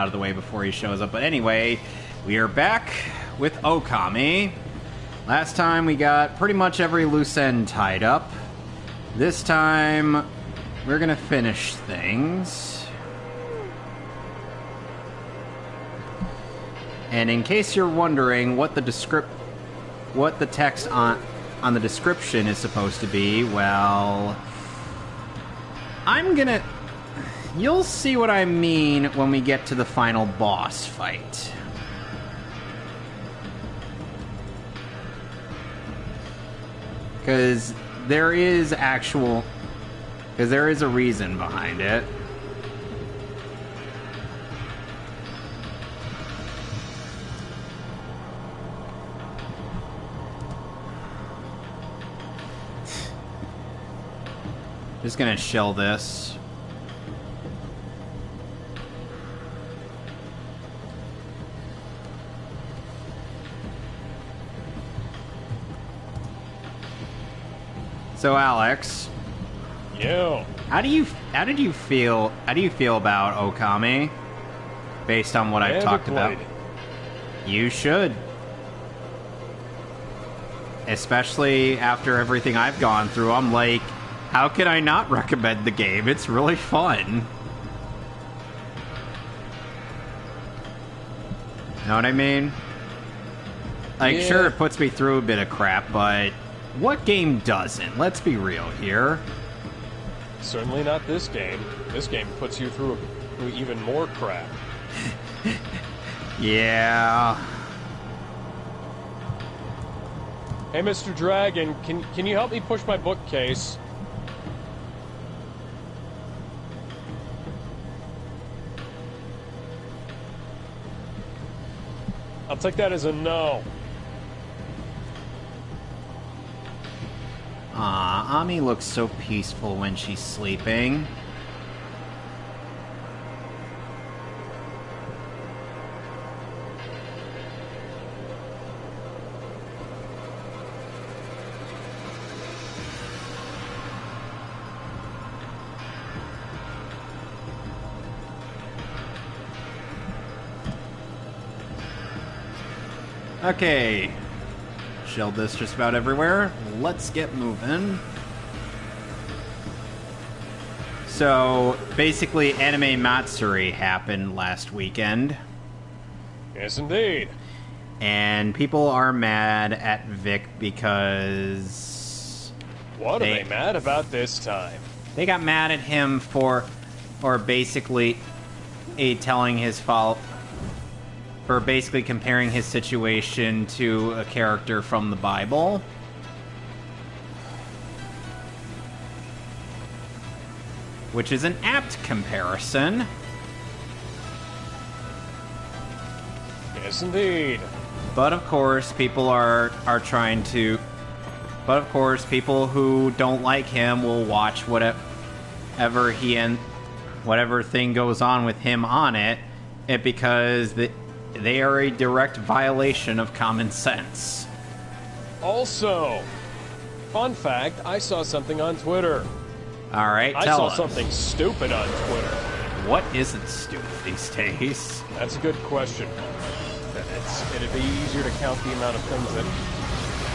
out of the way before he shows up. But anyway, we are back with Okami. Last time we got pretty much every loose end tied up. This time we're gonna finish things. And in case you're wondering what the text on the description is supposed to be, well, you'll see what I mean when we get to the final boss fight. Because there is a reason behind it. Just gonna shell this. So Alex, how do you feel about Okami based on what I've talked about? You should. Especially after everything I've gone through, I'm like, how can I not recommend the game? It's really fun. Know what I mean? Like, yeah. Sure, it puts me through a bit of crap, but what game doesn't? Let's be real here. Certainly not this game. This game puts you through even more crap. Yeah. Hey, Mr. Dragon, can you help me push my bookcase? I'll take that as a no. Ami looks so peaceful when she's sleeping. Okay. Shelled this just about everywhere. Let's get moving. So, basically, Anime Matsuri happened last weekend. Yes, indeed. And people are mad at Vic because... What are they mad about this time? They got mad at him for basically telling his fault, for basically comparing his situation to a character from the Bible. Which is an apt comparison. Yes, indeed. But of course, people are trying to... But of course, people who don't like him will watch whatever thing goes on with him on it because they are a direct violation of common sense. Also, fun fact, I saw something on Twitter. Alright, tell us. I saw something stupid on Twitter. What isn't stupid these days? That's a good question. It'd be easier to count the amount of things that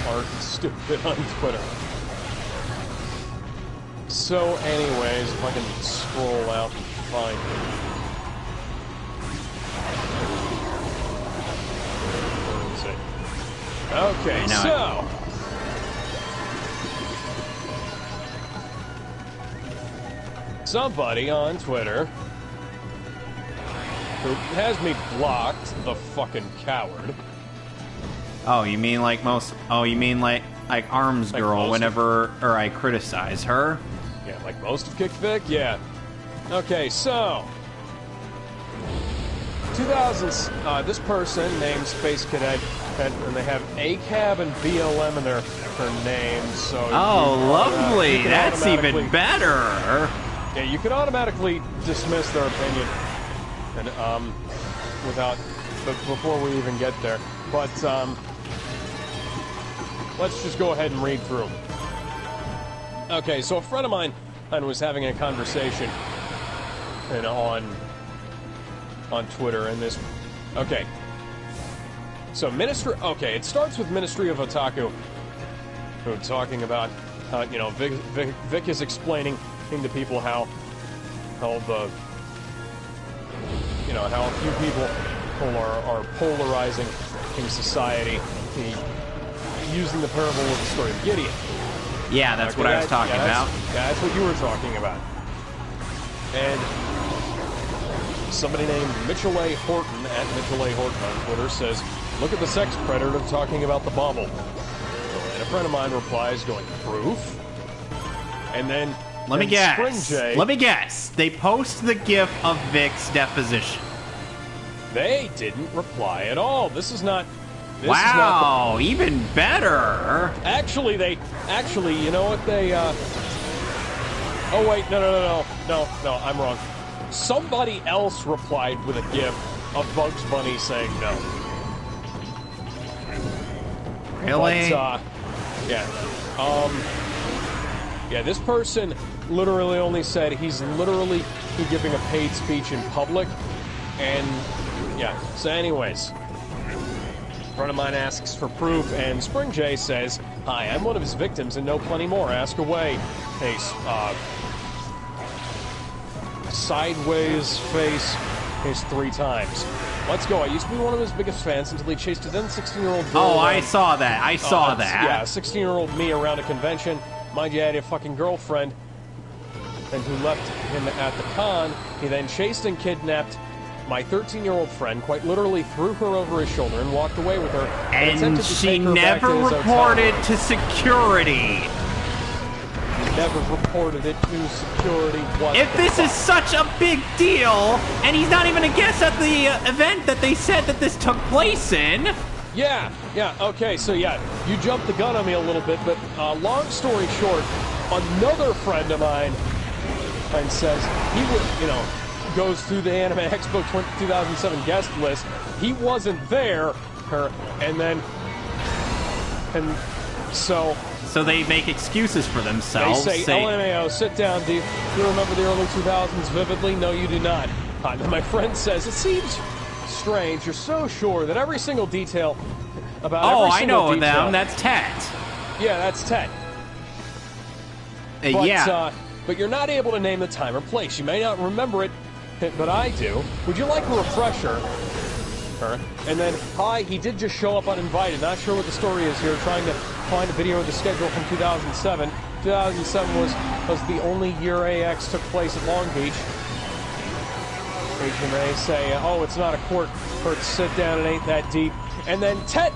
aren't stupid on Twitter. So anyways, if I can scroll out and find it. Okay, so... Somebody on Twitter who has me blocked, the fucking coward. Oh, you mean like Arms Girl whenever I criticize her? Yeah, like most of Kickvic? Yeah. Okay, so... 2000s, this person named Space Cadet, and they have ACAB and BLM in their names, so... Oh, lovely! That's even better! Yeah, you can automatically dismiss their opinion, and, before we even get there. But, let's just go ahead and read through. Okay, so a friend of mine was having a conversation on on Twitter, and this... Okay. So, Okay, it starts with Ministry of Otaku, who talking about how, you know, Vic is explaining to people how the... You know, how a few people are polarizing in society, using the parable of the story of Gideon. Yeah, that's what I was talking about. Yeah, that's what you were talking about. And somebody named Mitchell A. Horton, at Mitchell A. Horton on Twitter, says, "Look at the sex predator talking about the bubble." And a friend of mine replies, going, "Proof?" And then... Let me guess. They post the GIF of Vic's deposition. They didn't reply at all. This is not... Wow, even better. Actually, you know what they, Oh, wait, no, I'm wrong. Somebody else replied with a GIF of Bugs Bunny saying no. Really? But, yeah. Yeah, this person literally only said he's literally giving a paid speech in public, and, yeah. So anyways... A friend of mine asks for proof, and Spring J says, "Hi, I'm one of his victims and know plenty more. Ask away." Hey, sideways face is 3 times. Let's go. I used to be one of his biggest fans until he chased a then 16-year-old girl. Oh, I saw that. Yeah, 16-year-old me around a convention. Mind you, I had a fucking girlfriend, and who left him at the con. He then chased and kidnapped my 13-year-old friend, quite literally threw her over his shoulder and walked away with her. And she never reported to security. Never reported it to security. If this is such a big deal, and he's not even a guest at the event that they said that this took place in. Yeah, okay, so yeah, you jumped the gun on me a little bit, but long story short, another friend of mine says he would, you know, goes through the Anime Expo 2007 guest list. He wasn't there, so they make excuses for themselves. They say, LMAO, sit down, do you remember the early 2000s vividly? No, you do not. And then my friend says, it seems strange, you're so sure that every single detail about every single detail... them, that's Tet. Yeah, that's Tet. But you're not able to name the time or place. You may not remember it, but I do. Would you like a refresher? And then, hi, he did just show up uninvited. Not sure what the story is here. Trying to find a video of the schedule from 2007. 2007 was the only year AX took place at Long Beach. You may say, oh, it's not a court. Sit down, it ain't that deep. And then Tet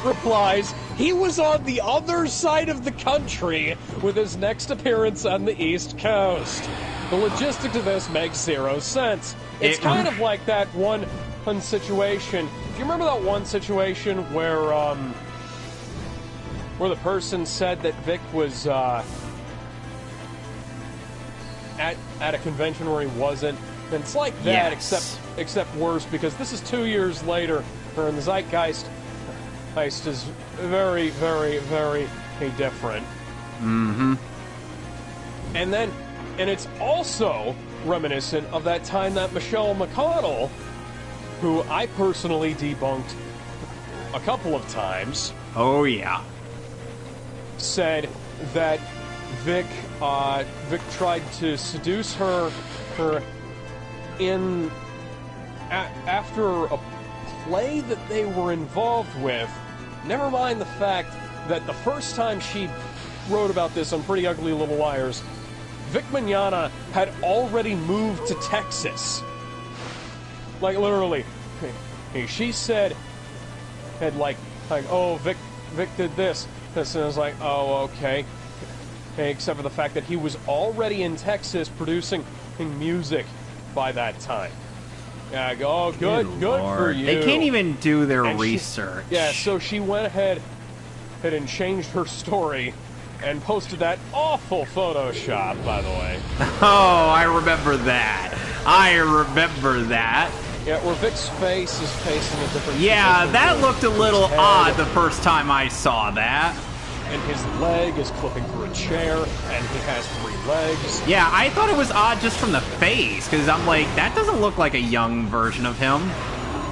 replies, he was on the other side of the country with his next appearance on the East Coast. The logistics of this makes 0 sense. It's kind of like that one situation. Do you remember that one situation where the person said that Vic was at a convention where he wasn't? And it's like that, except worse, because this is 2 years later, and the zeitgeist is very, very, very different. Mm-hmm. And it's also reminiscent of that time that Michelle McConnell, who I personally debunked a couple of times. Oh, yeah. Said that Vic tried to seduce her after a play that they were involved with. Never mind the fact that the first time she wrote about this on Pretty Ugly Little Liars, Vic Mignogna had already moved to Texas. Like, literally. She said, oh, Vic did this. And I was like, oh, okay. Except for the fact that he was already in Texas producing music by that time. Oh, good for you. They can't even do their research. So she went ahead and changed her story and posted that awful Photoshop, by the way. Oh, I remember that. Yeah, where Vic's face is facing a different... Yeah, that looked a little odd the first time I saw that. and his leg is clipping through a chair, and he has 3 legs. Yeah, I thought it was odd just from the face, because I'm like, that doesn't look like a young version of him.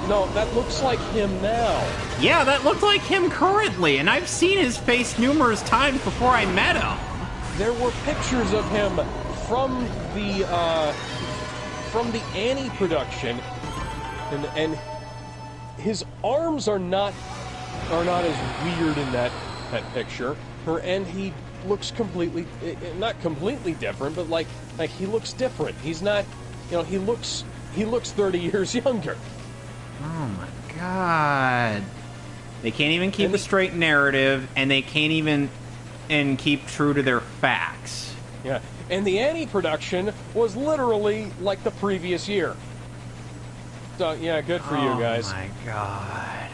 No, that looks like him now. Yeah, that looked like him currently, and I've seen his face numerous times before I met him. There were pictures of him from the Annie production, and his arms are not as weird in that picture, and he looks completely, not completely different, but like he looks different. He's not, he looks 30 years younger. Oh my god. They can't even keep a straight narrative, and they can't even keep true to their facts. Yeah, and the Annie production was literally like the previous year. So, yeah, good for you guys. Oh my god.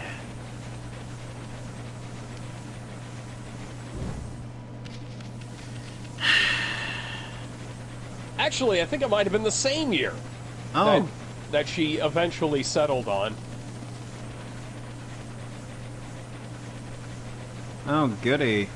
Actually, I think it might have been the same year. Oh. That she eventually settled on. Oh, goody.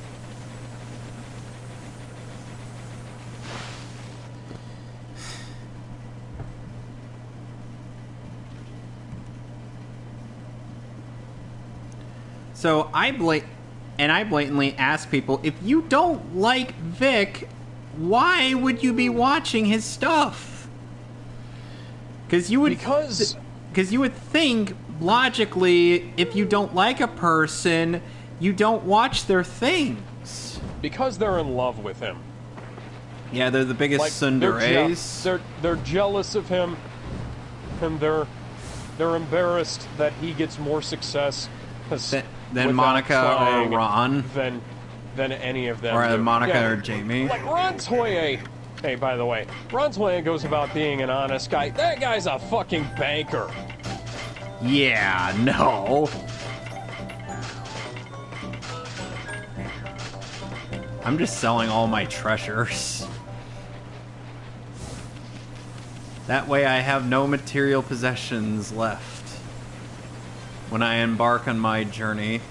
So I blatantly ask people, if you don't like Vic, why would you be watching his stuff? Because you would think logically, if you don't like a person, you don't watch their things. Because they're in love with him. Yeah, they're the biggest tsunderes. They're jealous of him, and they're embarrassed that he gets more success than Monica or Ron. Than any of them. Or do. Monica or Jamie. Like Ron Toye. Hey, by the way, Ron Toye goes about being an honest guy. That guy's a fucking banker. Yeah, no. I'm just selling all my treasures. That way I have no material possessions left when I embark on my journey.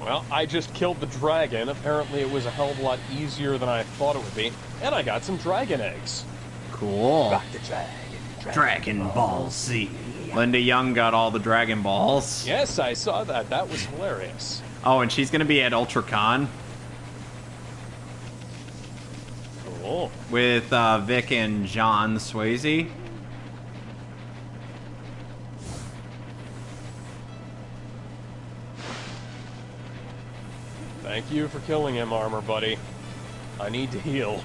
Well, I just killed the dragon. Apparently it was a hell of a lot easier than I thought it would be. And I got some dragon eggs. Cool. Got the dragon. Dragon Ball Z. Linda Young got all the Dragon Balls. Yes, I saw that. That was hilarious. Oh, and she's going to be at UltraCon. Cool. With Vic and John Swayze. Thank you for killing him, Armor Buddy. I need to heal.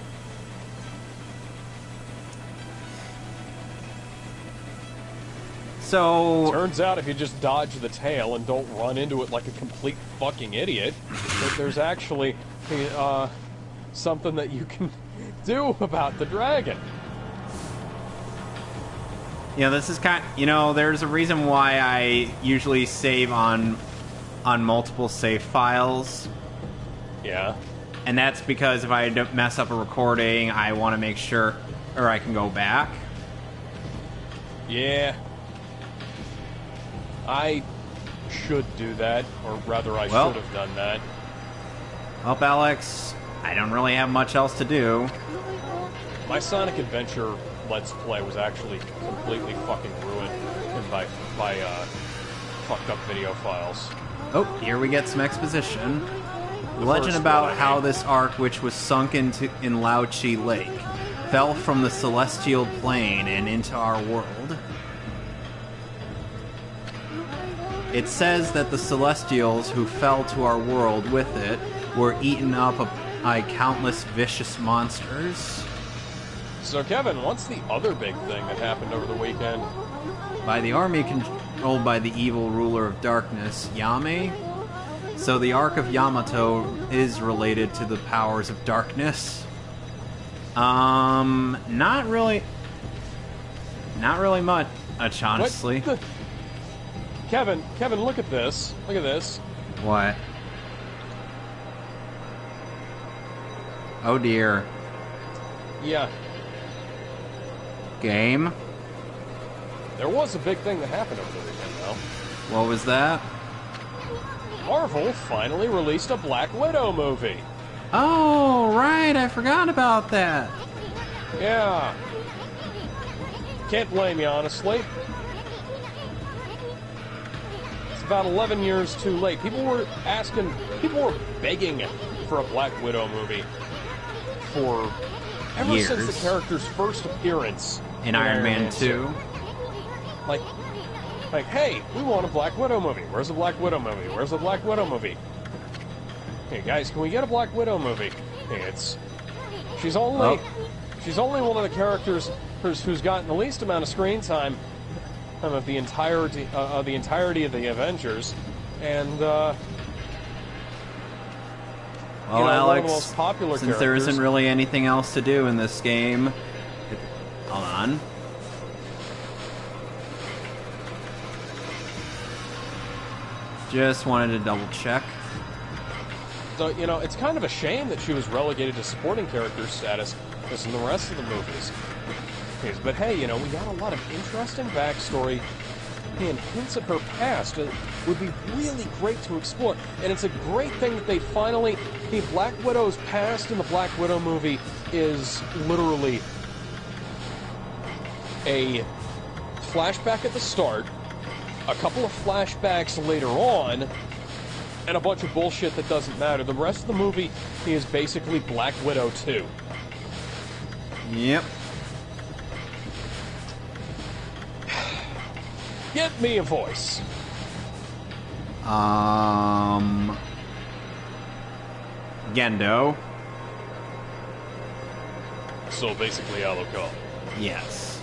So... Turns out if you just dodge the tail and don't run into it like a complete fucking idiot, that there's actually something that you can do about the dragon. Yeah, this is there's a reason why I usually save on multiple save files. Yeah. And that's because if I mess up a recording, I want to make sure, or I can go back. Yeah. I should do that, or rather I should have done that. Well, Alex, I don't really have much else to do. My Sonic Adventure Let's Play was actually completely fucking ruined by fucked up video files. Oh, here we get some exposition. Legend about how this ark, which was sunk in Lao Chi Lake, fell from the celestial plane and into our world. It says that the Celestials who fell to our world with it were eaten up by countless vicious monsters. So, Kevin, what's the other big thing that happened over the weekend? By the army controlled by the evil ruler of darkness, Yame. So the Ark of Yamato is related to the powers of darkness. Not really much, honestly. Kevin, look at this. Look at this. What? Oh dear. Yeah. Game? There was a big thing that happened over the weekend, though. What was that? Marvel finally released a Black Widow movie. Oh, right, I forgot about that. Yeah. Can't blame you, honestly. It's about 11 years too late. People were begging for a Black Widow movie ever Years. since the character's first appearance In Iron Man 2. Like, hey, we want a Black Widow movie. Where's the Black Widow movie? Where's the Black Widow movie? Hey guys, can we get a Black Widow movie? Hey, she's only one of the characters who's gotten the least amount of screen time of the entirety of the Avengers, and Well, one of the Alex, most popular since there characters. isn't really anything else to do in this game, hold on. Just wanted to double check. So, it's kind of a shame that she was relegated to supporting character status as in the rest of the movies. Yes, but hey, we got a lot of interesting backstory and hints at her past. It would be really great to explore. And it's a great thing that they finally... Black Widow's past in the Black Widow movie is literally a flashback at the start, a couple of flashbacks later on, and a bunch of bullshit that doesn't matter. The rest of the movie is basically Black Widow 2. Yep. Get me a voice. Gendo. So basically Alucard. Yes.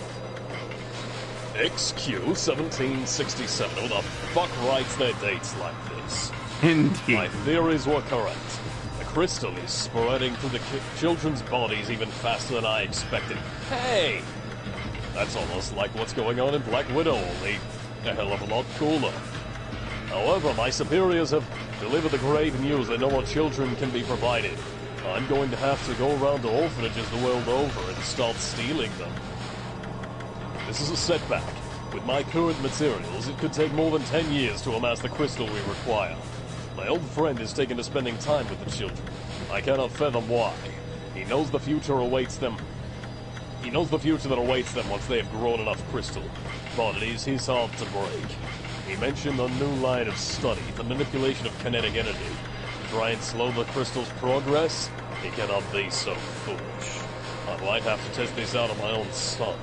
XQ 1767. Who the fuck writes their dates like this? Indeed. My theories were correct. The crystal is spreading through the children's bodies even faster than I expected. Hey! That's almost like what's going on in Black Widow, only a hell of a lot cooler. However, my superiors have delivered the grave news that no more children can be provided. I'm going to have to go around to orphanages the world over and start stealing them. This is a setback. With my current materials, it could take more than 10 years to amass the crystal we require. My old friend is taken to spending time with the children. I cannot fathom why. He knows the future awaits them. He knows the future that awaits them once they have grown enough crystal. But it is his heart to break. He mentioned a new line of study, the manipulation of kinetic energy. To try and slow the crystal's progress, he cannot be so foolish. I might have to test this out on my own son.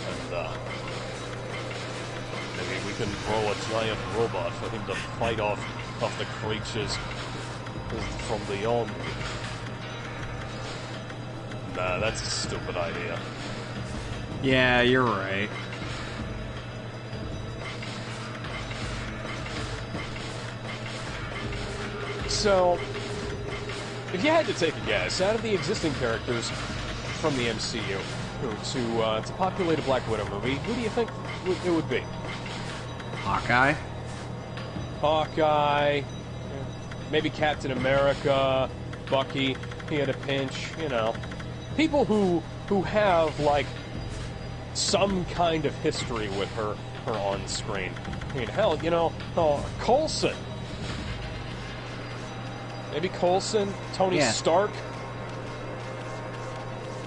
And, maybe we can grow a giant robot for him to fight off the creatures from beyond. Nah, that's a stupid idea. Yeah, you're right. So, if you had to take a guess, out of the existing characters from the MCU to populate a Black Widow movie, who do you think it would be? Hawkeye? Hawkeye, maybe Captain America, Bucky, he had a pinch, People who have, like, some kind of history with her on screen. I mean, hell, Coulson. Maybe Coulson, Tony Stark.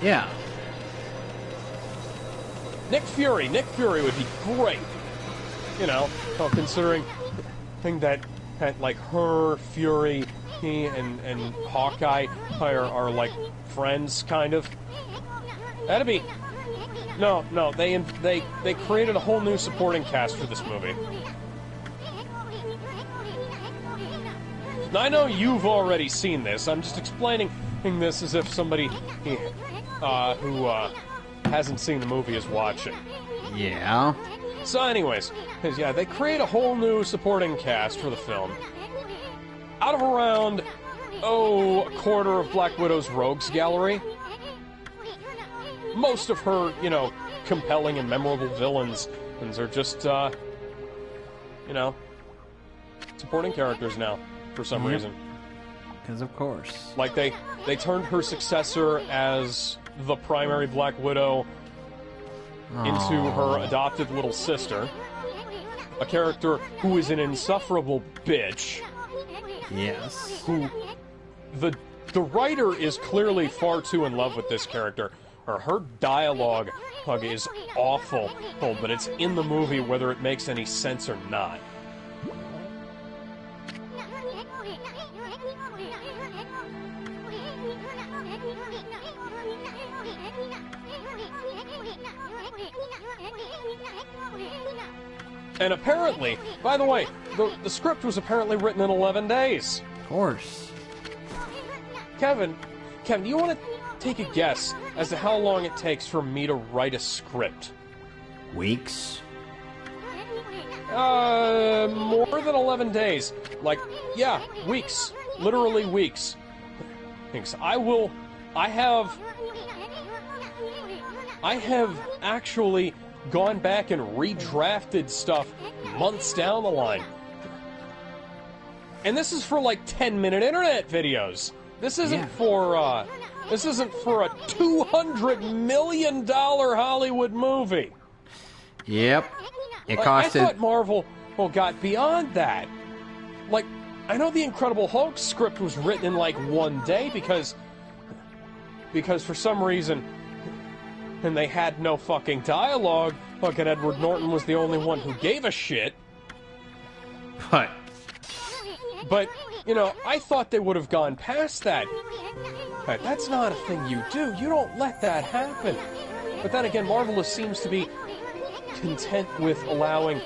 Yeah. Nick Fury would be great. Considering that like her, Fury, he and Hawkeye are like friends, kind of. That'd be... No, they created a whole new supporting cast for this movie. Now, I know you've already seen this. I'm just explaining this as if somebody who hasn't seen the movie is watching. Yeah. So anyways, they create a whole new supporting cast for the film. Out of around, a quarter of Black Widow's rogues gallery. Most of her, compelling and memorable villains are just, supporting characters now, for some reason. Because of course. Like, they turned her successor as the primary Black Widow into her adopted little sister. a character who is an insufferable bitch. Yes. Who the writer is clearly far too in love with this character. Or her dialogue is awful, but it's in the movie whether it makes any sense or not. And apparently, by the way, the script was apparently written in 11 days. Of course. Kevin, do you want to take a guess as to how long it takes for me to write a script? Weeks? More than 11 days. Like, yeah, weeks. Literally weeks. Thanks. I have actually gone back and redrafted stuff months down the line. And this is for like 10-minute internet videos. This isn't for a $200 million Hollywood movie. Yep. It I costed... thought Marvel got beyond that. Like, I know the Incredible Hulk script was written in like one day because for some reason, and they had no fucking dialogue, fucking Edward Norton was the only one who gave a shit. But, you know, I thought they would have gone past that. But that's not a thing you do. You don't let that happen. But then again, Marvel seems to be content with allowing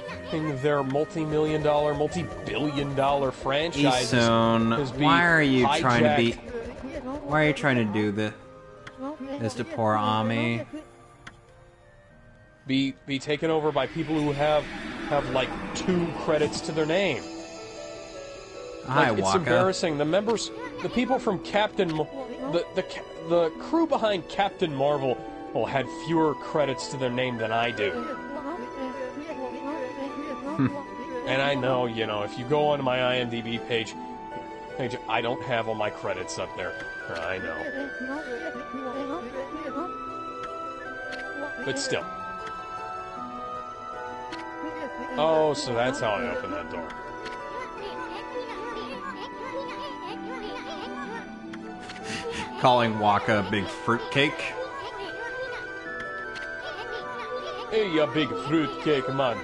their multi-million dollar, multi-billion dollar franchises. Why are you trying to do this to poor Ami? Be taken over by people who have like 2 credits to their name. Hi, like, it's Waka. embarrassing. The people from the crew behind Captain Marvel had fewer credits to their name than I do. And I know, you know, if you go on my IMDb page, I don't have all my credits up there. I know. But still. Oh, so that's how I opened that door. Calling Waka a big fruitcake. Hey, you big fruitcake, man.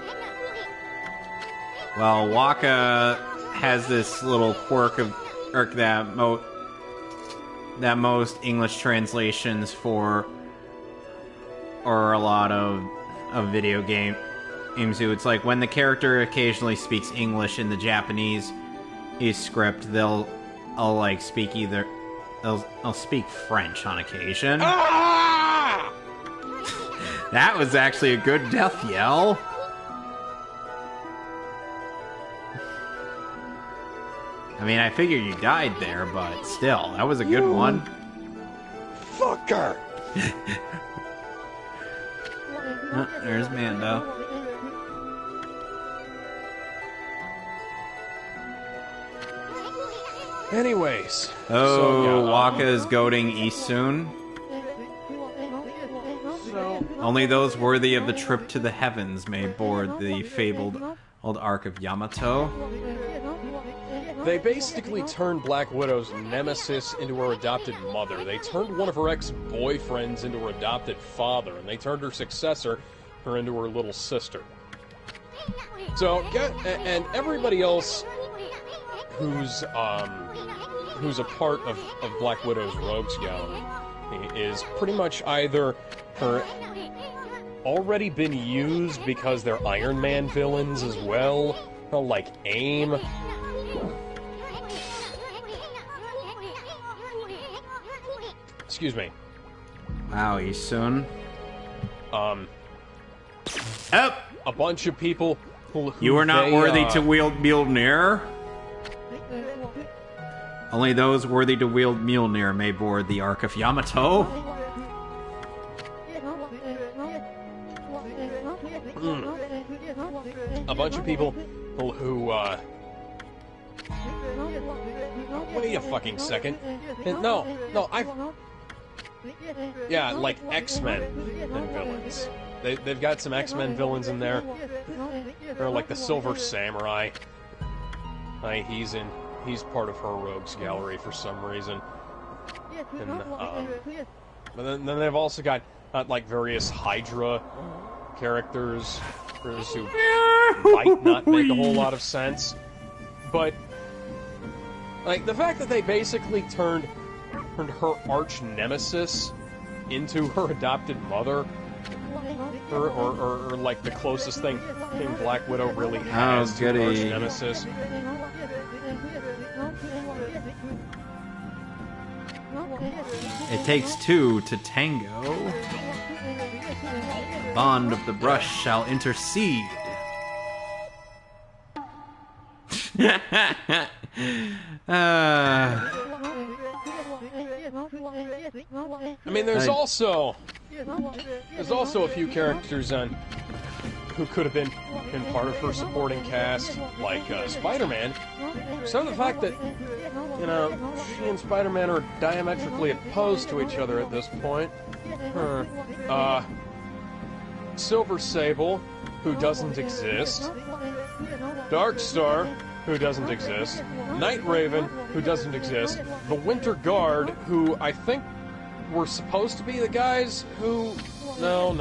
Well, Waka has this little quirk that most English translations for, or a lot of video games do. It's like when the character occasionally speaks English in the Japanese script, they'll speak French on occasion. Ah! That was actually a good death yell. I mean, I figured you died there, but still, that was a good one. Fucker! Oh, there's Mando. Anyways. Waka's goading Isun. Only those worthy of the trip to the heavens may board the fabled old Ark of Yamato. They basically turned Black Widow's nemesis into her adopted mother. They turned one of her ex-boyfriends into her adopted father, and they turned her successor into her little sister. So, and everybody else who's a part of Black Widow's rogues gallery is pretty much either her already been used because they're Iron Man villains as well, like AIM. Excuse me. Wow, Isun. A bunch of people who you are not worthy to wield Mjolnir. Only those worthy to wield Mjolnir may board the Ark of Yamato. A bunch of people who, wait a fucking second. No, yeah, like X-Men and villains. they've got some X-Men villains in there. Or like the Silver Samurai. He's part of her rogues gallery for some reason. And, but then they've also got like various Hydra characters who might not make a whole lot of sense. But like the fact that they basically turned her arch nemesis into her adopted mother, or like the closest thing Black Widow really has to an arch nemesis. It takes two to tango. The bond of the brush shall intercede. I mean, there's also a few characters who could have been part of her supporting cast, like Spider-Man. So the fact that she and Spider-Man are diametrically opposed to each other at this point. Silver Sable, who doesn't exist. Darkstar, who doesn't exist. Night Raven, who doesn't exist. The Winter Guard, who I think were supposed to be the guys who... No.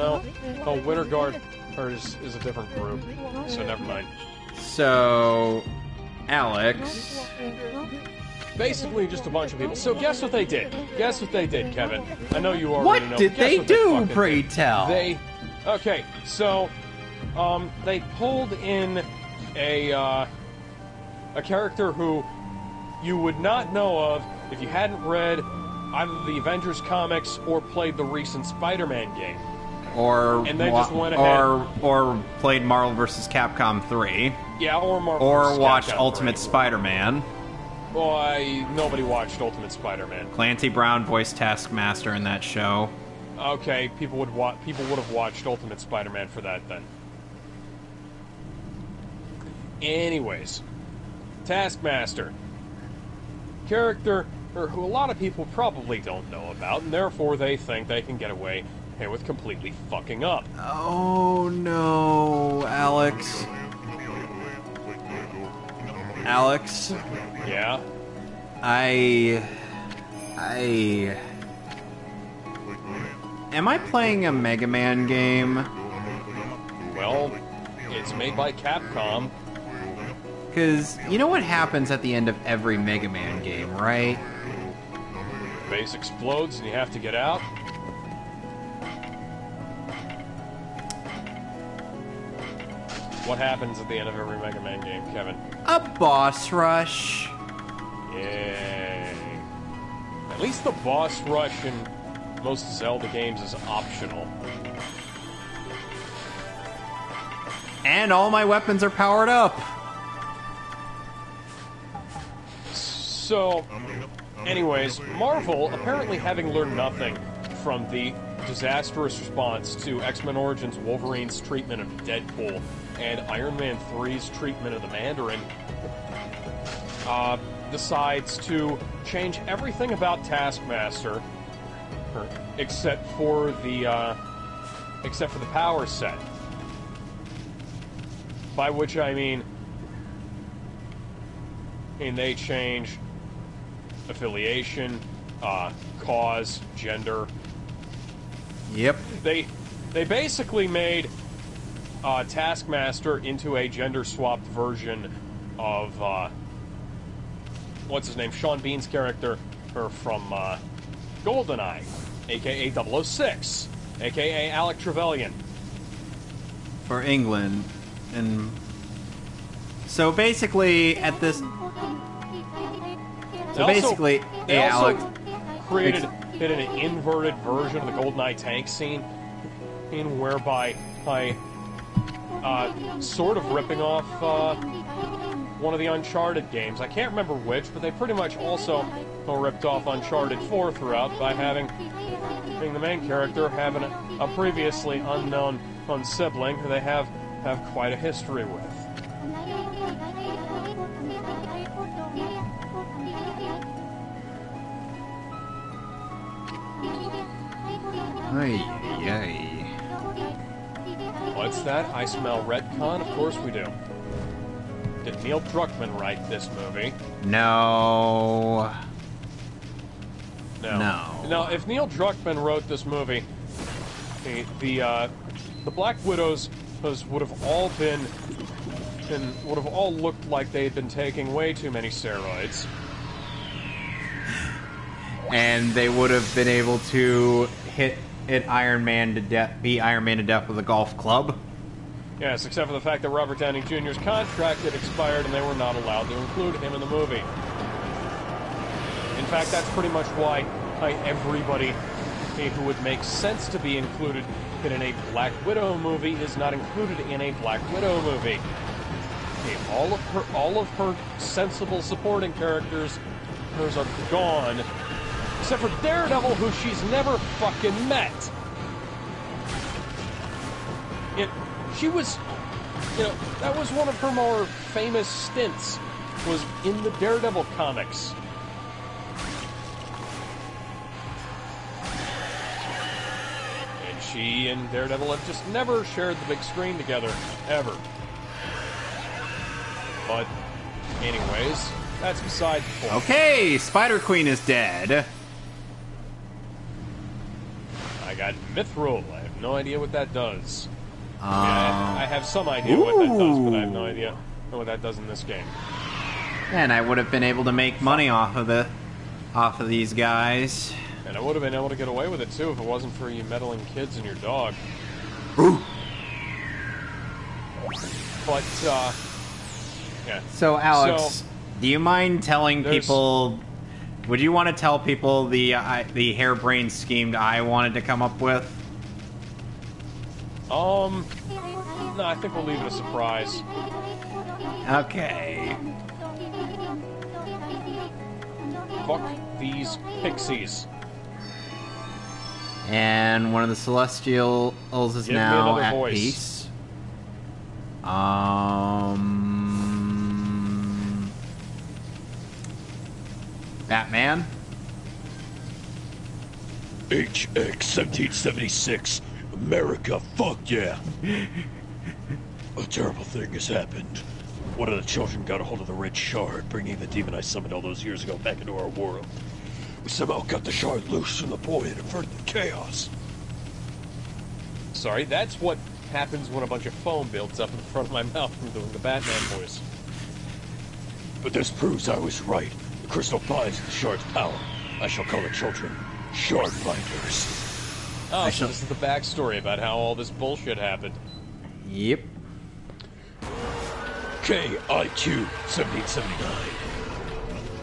Oh, Winter Guard is a different group, so never mind. So, Alex... Basically just a bunch of people. So guess what they did? Guess what they did, Kevin? I know you already know. What did they do, pray tell? Okay, so, they pulled in a character who you would not know of if you hadn't read either the Avengers comics or played the recent Spider-Man game. And they just went ahead or played Marvel vs. Capcom 3. Yeah, or Marvel or watched Capcom Ultimate 3. Spider-Man. Well, nobody watched Ultimate Spider-Man. Clancy Brown voiced Taskmaster in that show. Okay, people would have watched Ultimate Spider-Man for that then. Anyways, Taskmaster, character who a lot of people probably don't know about, and therefore they think they can get away with completely fucking up. Oh no, Alex. Alex? Yeah? Am I playing a Mega Man game? Well, it's made by Capcom. Because you know what happens at the end of every Mega Man game, right? Base explodes and you have to get out. What happens at the end of every Mega Man game, Kevin? A boss rush. Yay. At least the boss rush in most Zelda games is optional. And all my weapons are powered up. So, anyways, Marvel, apparently having learned nothing from the disastrous response to X-Men Origins Wolverine's treatment of Deadpool and Iron Man 3's treatment of the Mandarin, decides to change everything about Taskmaster, except for the power set. By which I mean they change affiliation, cause, gender. Yep. They basically made Taskmaster into a gender-swapped version of what's his name? Sean Bean's character from GoldenEye, aka 006, aka Alec Trevelyan. For England. And so basically at this They Alex created an inverted version of the GoldenEye tank scene, whereby sort of ripping off one of the Uncharted games. I can't remember which, but they pretty much also ripped off Uncharted 4 throughout by having the main character having a previously unknown sibling who they have quite a history with. Ay. What's that? I smell retcon? Of course we do. Did Neil Druckmann write this movie? No. No. No. Now, if Neil Druckmann wrote this movie, the Black Widows would have all looked like they had been taking way too many steroids. And they would have been able to hit Iron Man to death, beat Iron Man to death with a golf club. Yes, except for the fact that Robert Downey Jr.'s contract had expired and they were not allowed to include him in the movie. In fact, that's pretty much why everybody who would make sense to be included in a Black Widow movie is not included in a Black Widow movie. All of her sensible supporting characters, hers are gone, except for Daredevil, who she's never fucking met. She was, that was one of her more famous stints, was in the Daredevil comics. And she and Daredevil have just never shared the big screen together, ever. But, anyways, that's beside the point. Okay, Spider-Queen is dead. I got Mithril. I have no idea what that does. I have some idea Ooh. what that does, but I have no idea what that does in this game. And I would have been able to make money off of these guys. And I would have been able to get away with it too if it wasn't for you meddling kids and your dog. Ooh. But yeah. So Alex, do you mind telling people? Would you want to tell people the harebrained scheme I wanted to come up with? No, I think we'll leave it a surprise. Okay. Fuck these pixies. And one of the Celestials is Give me now another at voice. peace. Batman? HX 1776. America, fuck yeah. A terrible thing has happened. One of the children got a hold of the red shard, bringing the demon I summoned all those years ago back into our world. We somehow got the shard loose from the boy and averted the chaos. Sorry, that's what happens when a bunch of foam builds up in front of my mouth from doing the Batman voice. But this proves I was right. The crystal binds the shard's power. I shall call the children shard binders. Oh, so this is the backstory about how all this bullshit happened. Yep. KIQ 1779.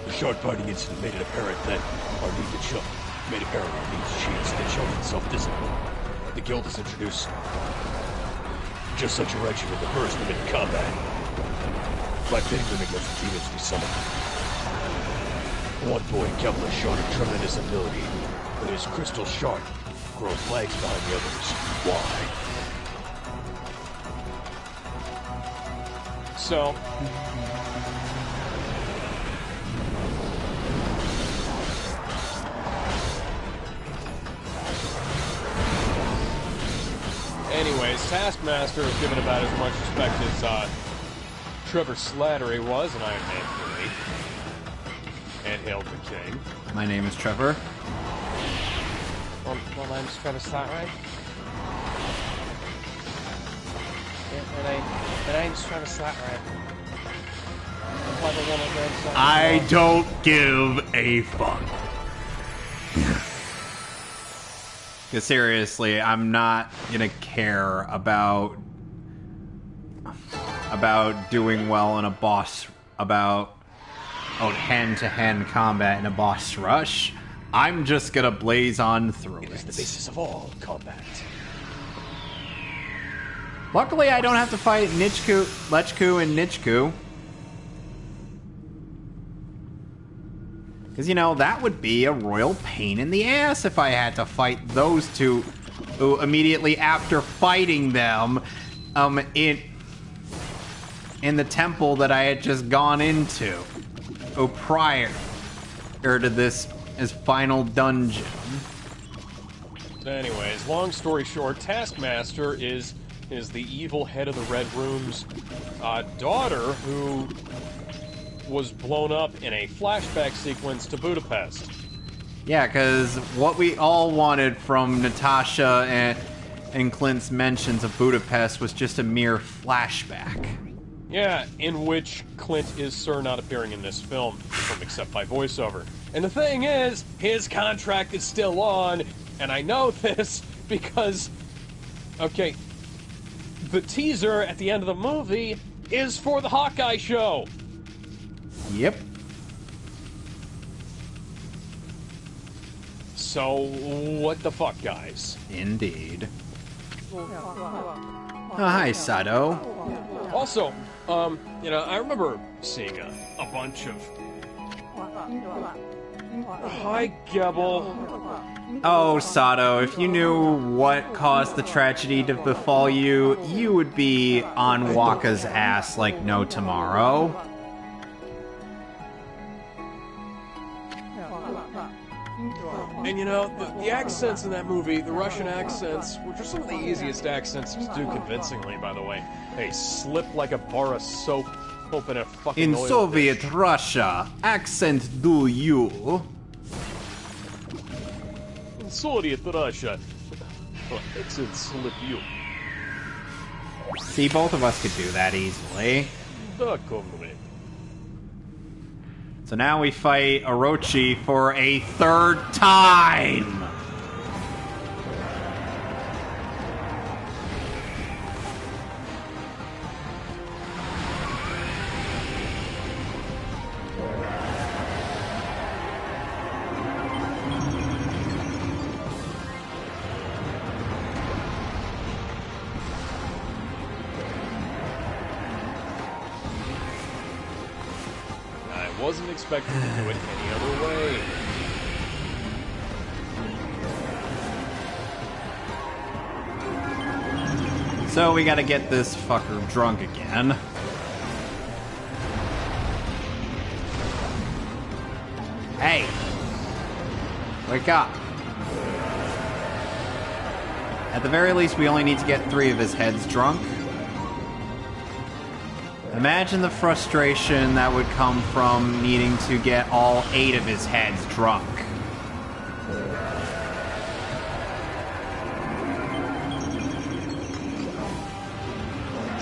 The shard binding incident made it apparent that our need to cheats the children's self-discipline. The guild has introduced just such a regimen to burst them into combat. By pitting them against the demons we summoned. One boy, Kepler, showed a tremendous ability, but his crystal shard grows legs behind the others. Why? So, anyways, Taskmaster is given about as much respect as Trevor Slattery was in Iron Man 3. And hailed the king. My name is Trevor. Well, my name's Trevor Slattery. Yeah, my name's Trevor Slattery. I don't give a fuck. Because seriously, I'm not gonna care about doing well in a boss, about hand-to-hand combat in a boss rush. I'm just gonna blaze on through it. It is the basis of all combat. Luckily, I don't have to fight Lechku and Nichku. Because, that would be a royal pain in the ass if I had to fight those two immediately after fighting them in the temple that I had just gone into prior to this final dungeon. Anyways, long story short, Taskmaster is is the evil head of the Red Room's daughter, who was blown up in a flashback sequence to Budapest. Yeah, because what we all wanted from Natasha and Clint's mentions of Budapest was just a mere flashback. Yeah, in which Clint is Sir not appearing in this film, except by voiceover. And the thing is, his contract is still on, and I know this because, okay, the teaser at the end of the movie is for the Hawkeye show. Yep. So, what the fuck, guys? Indeed. Oh, hi, Sato. Also, I remember seeing a bunch of... Hi, Gebel. Oh, Sato, if you knew what caused the tragedy to befall you, you would be on Waka's ass like no tomorrow. And the accents in that movie, the Russian accents, which are some of the easiest accents to do convincingly, by the way. Hey, slip like a bar of soap, open a fucking In oil Soviet dish. Russia, accent do you? In Soviet Russia, accent slip you. See, both of us could do that easily. Da comrade. So now we fight Orochi for a third time! I wasn't expecting to do it any other way. So we gotta get this fucker drunk again. Hey! Wake up! At the very least, we only need to get 3 of his heads drunk. Imagine the frustration that would come from needing to get all 8 of his heads drunk.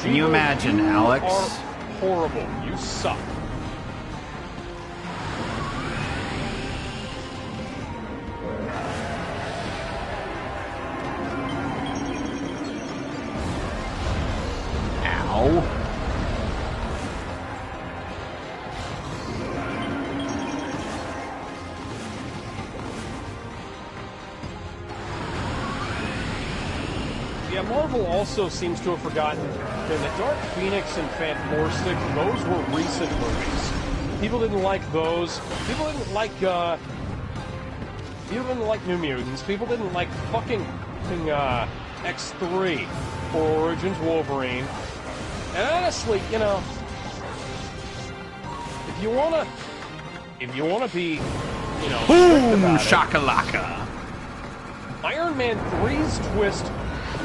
Can you imagine, Alex? You are horrible. You suck. Ow. Yeah, Marvel also seems to have forgotten that Dark Phoenix and Fantastic, those were recent movies. People didn't like those. People didn't like New Mutants. People didn't like fucking X3 or Origins Wolverine. And honestly, if you wanna be, Boom! about it, Shakalaka! Iron Man 3's twist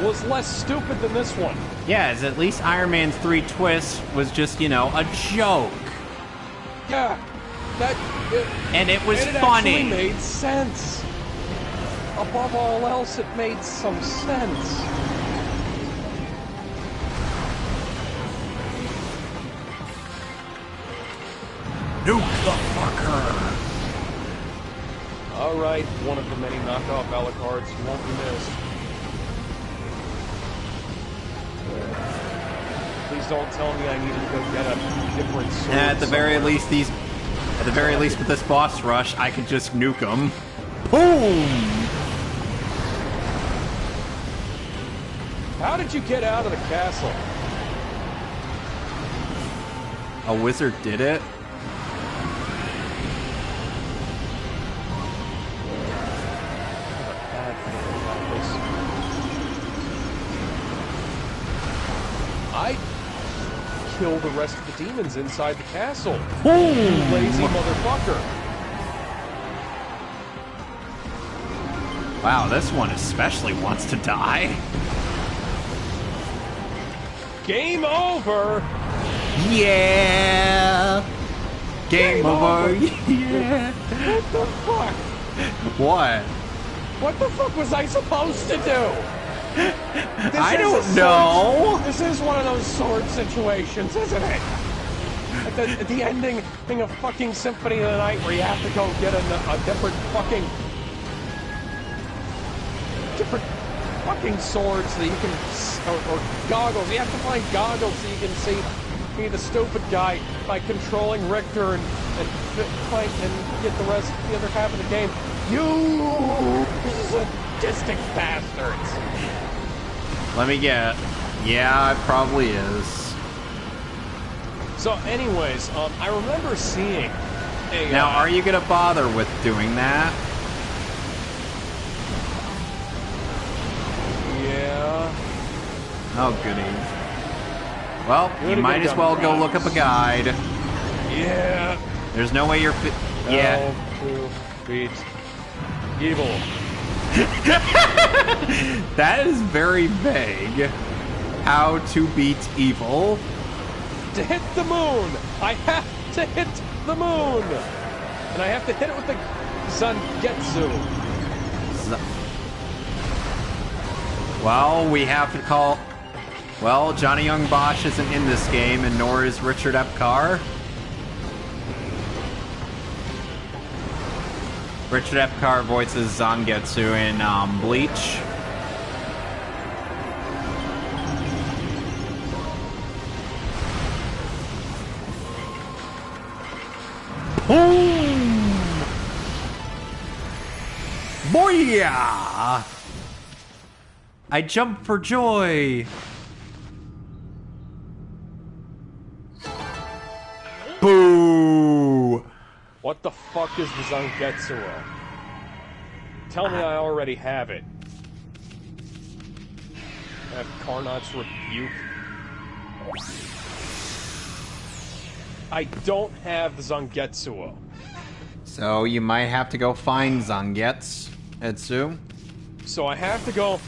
was less stupid than this one. Yeah, as at least Iron Man 3 twist was just, a joke. Yeah, And it was and it funny. actually made sense. Above all else, it made some sense. Nuke the fucker! Alright, one of the many knockoff Alucards won't be missed. Please don't tell me I need to go get a different sword. At the very somewhere. least with this boss rush, I could just nuke him. Boom! How did you get out of the castle? A wizard did it? I kill the rest of the demons inside the castle. Boom! You lazy motherfucker. Wow, this one especially wants to die. Game over! Yeah! Game over! Yeah! What the fuck? What? What the fuck was I supposed to do? I don't know! This is one of those sword situations, isn't it? At the ending of fucking Symphony of the Night where you have to go get a different fucking swords so that you can, or goggles. You have to find goggles so you can see the stupid guy by controlling Richter and fight and get the other half of the game. You sadistic bastards. Let me get. Yeah, it probably is. So, anyways, I remember seeing a... Now, are you gonna bother with doing that? Yeah. Oh, goody. Well, you might as well go look up a guide. Yeah. There's no way you're yeah. How to beat evil. That is very vague. How to beat evil. To hit the moon! I have to hit the moon! And I have to hit it with the Zangetsu. Well, we have to call... Well, Johnny Young Bosch isn't in this game, and nor is Richard Epcar. Richard Epcar voices Zangetsu in Bleach. Boom! Booyah! I jump for joy. Boo! What the fuck is the Zangetsu? Tell me I already have it. I have Carnot's Rebuke. I don't have the Zangetsu. So you might have to go find Zangetsu. So I have to go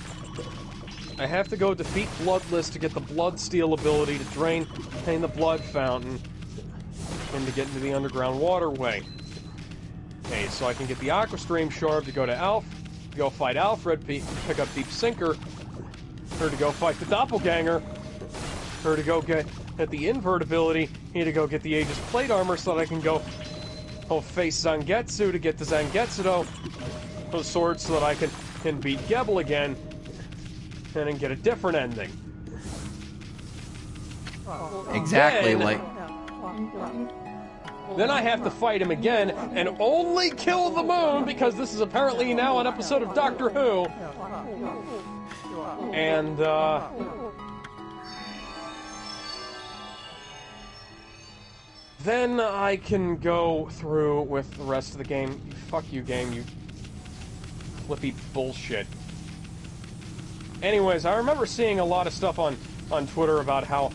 defeat Bloodless to get the Bloodsteel ability to drain the blood fountain and to get into the underground waterway. Okay, so I can get the Aqua Stream Shard to go to go fight Alfred, pick up Deep Sinker, her to go fight the Doppelganger, her to go get the Invert ability, here to go get the Aegis Plate Armor so that I can go face Zangetsu to get the Zangetsu those swords so that I can beat Gebel again and then get a different ending. Exactly, Then I have to fight him again and only kill the moon because this is apparently now an episode of Doctor Who. And, then I can go through with the rest of the game. Fuck you, game, you flippy bullshit. Anyways, I remember seeing a lot of stuff on Twitter about how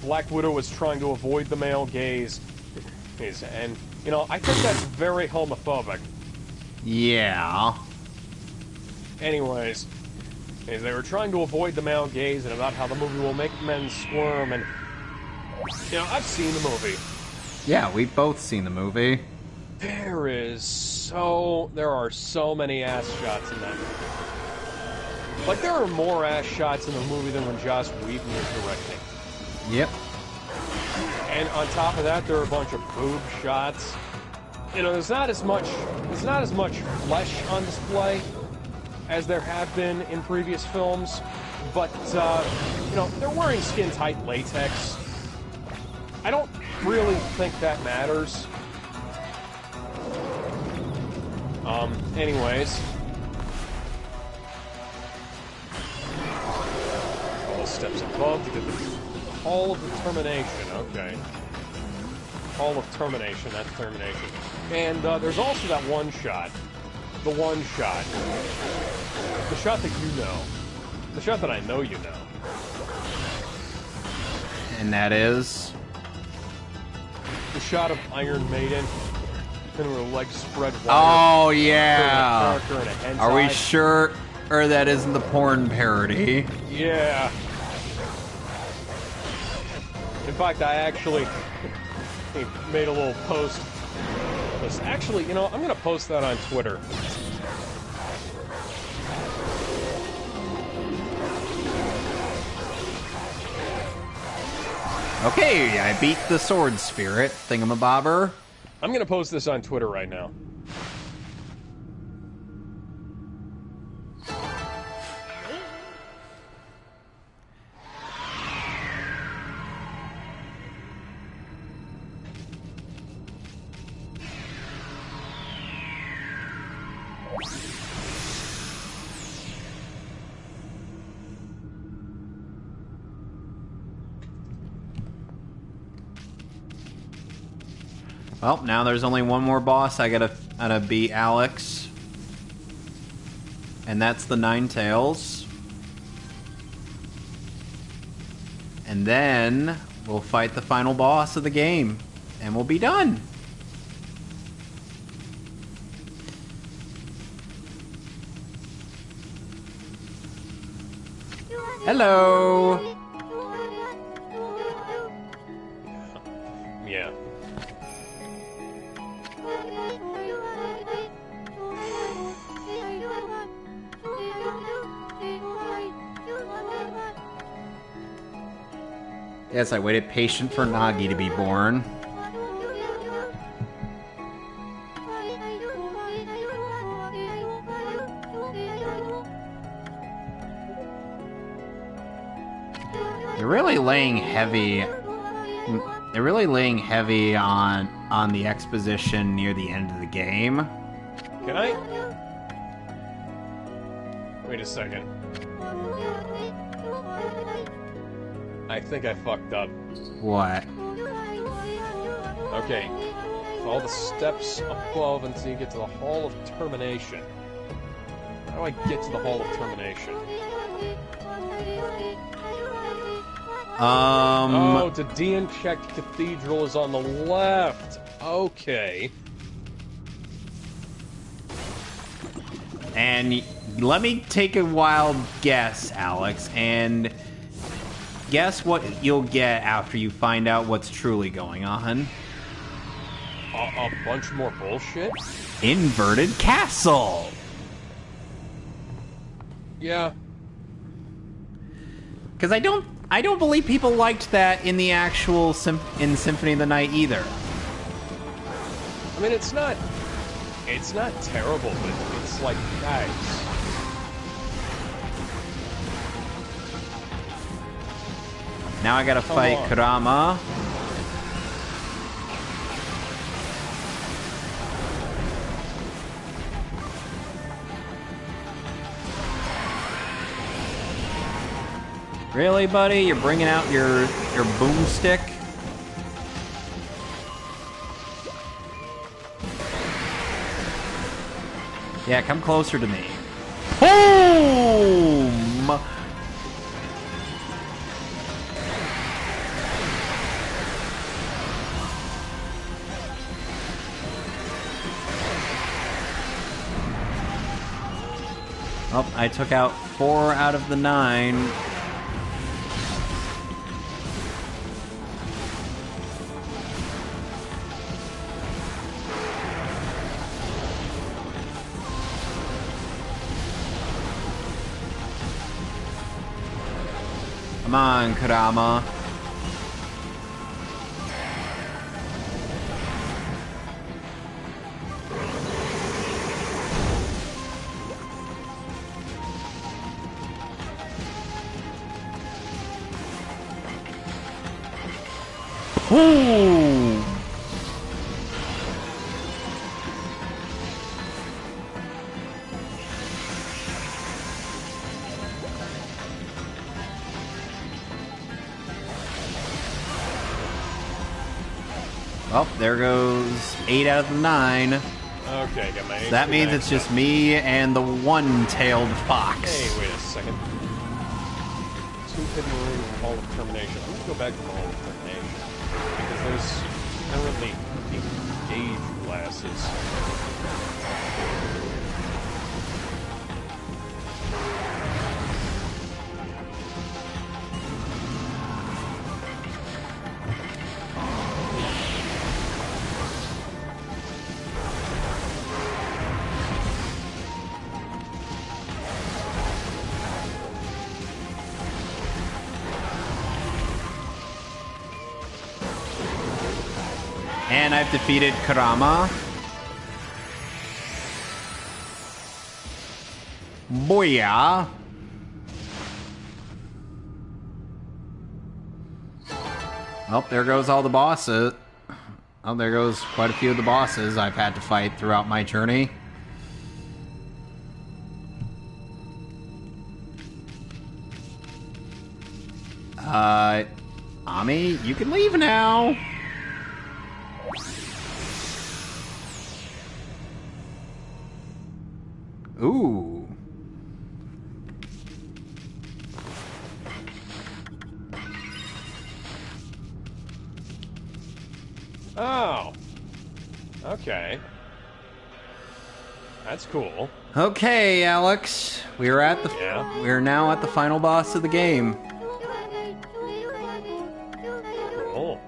Black Widow was trying to avoid the male gaze. And, you know, I think that's very homophobic. Yeah. Anyways, they were trying to avoid the male gaze and about how the movie will make men squirm and... You know, I've seen the movie. Yeah, we've both seen the movie. There are so many ass shots in that movie. Like, there are more ass shots in the movie than when Joss Whedon was directing. Yep. And on top of that, there are a bunch of boob shots. You know, there's not as much flesh on display as there have been in previous films, but you know, they're wearing skin-tight latex. I don't really think that matters. Anyways. Couple steps above to get the Hall of Determination. Okay. Hall of Termination, that's Termination. And there's also that one shot. The one shot. The shot that you know. The shot that I know you know. And that is... The shot of Iron Maiden, and her legs spread wide. Oh, yeah! Are we sure that isn't the porn parody? Yeah. In fact, I actually made a little post. Actually, you know, I'm gonna post that on Twitter. Okay, I beat the sword spirit thingamabobber. I'm gonna post this on Twitter right now. Well, now there's only one more boss I gotta beat, Alex. And that's the Nine Tails. And then we'll fight the final boss of the game. And we'll be done. Hello! Yeah. Yes, I waited patient for Nagi to be born. They're really laying heavy. They're really laying heavy on the exposition near the end of the game. Can I? Wait a second. I think I fucked up. What? Okay. All the steps above until you get to the Hall of Termination. How do I get to the Hall of Termination? Oh, the de-unchecked cathedral is on the left. Okay. And let me take a wild guess, Alex, and guess what you'll get after you find out what's truly going on. A bunch more bullshit? Inverted castle! Yeah. Because I don't believe people liked that in the actual in Symphony of the Night either. I mean, it's not terrible, but it's like, guys. Now I gotta fight Kurama. Really, buddy? You're bringing out your boomstick? Yeah, come closer to me. Boom! Oh, I took out 4 out of the 9. Come on, Kurama. Ooh! Oh, there goes 8 out of the 9. Okay, got my. So that means it's just me and the one-tailed fox. Hey, wait a second. 2 hidden rooms, Hall of Termination. I'm gonna go back to the Hall of Termination because there's currently gauge glasses. And I've defeated Karama. Booyah. Oh, there goes all the bosses. Oh, there goes quite a few of the bosses I've had to fight throughout my journey. Ami, you can leave now. Ooh. Oh. Okay. That's cool. Okay, Alex. We're now at the final boss of the game. Cool.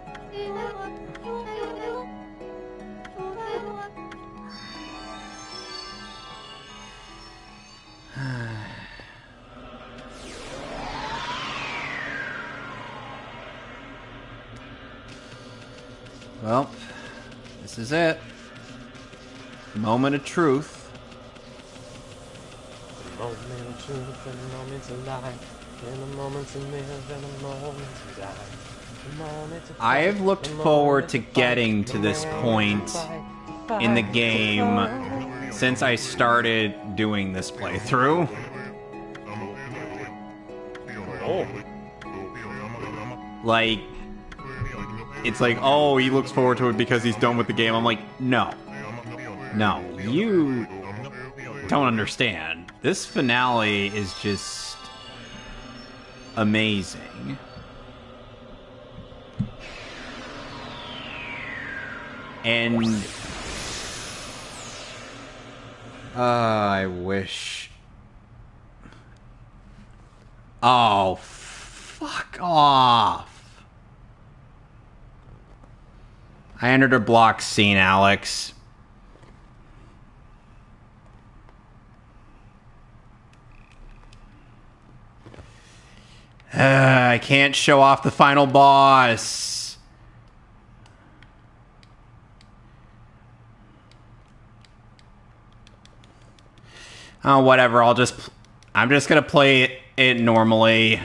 Well, this is it. The moment of truth. The moment of truth and the moment to lie. And the moment to live and the moment to die. The moment to I have looked forward to getting to this point in the game since I started doing this playthrough. Oh. Like, it's like, oh, he looks forward to it because he's done with the game. I'm like, no. No, you don't understand. This finale is just amazing. And I wish. Oh, fuck off. I entered a block scene, Alex. I can't show off the final boss. Oh, whatever. I'm just gonna play it normally.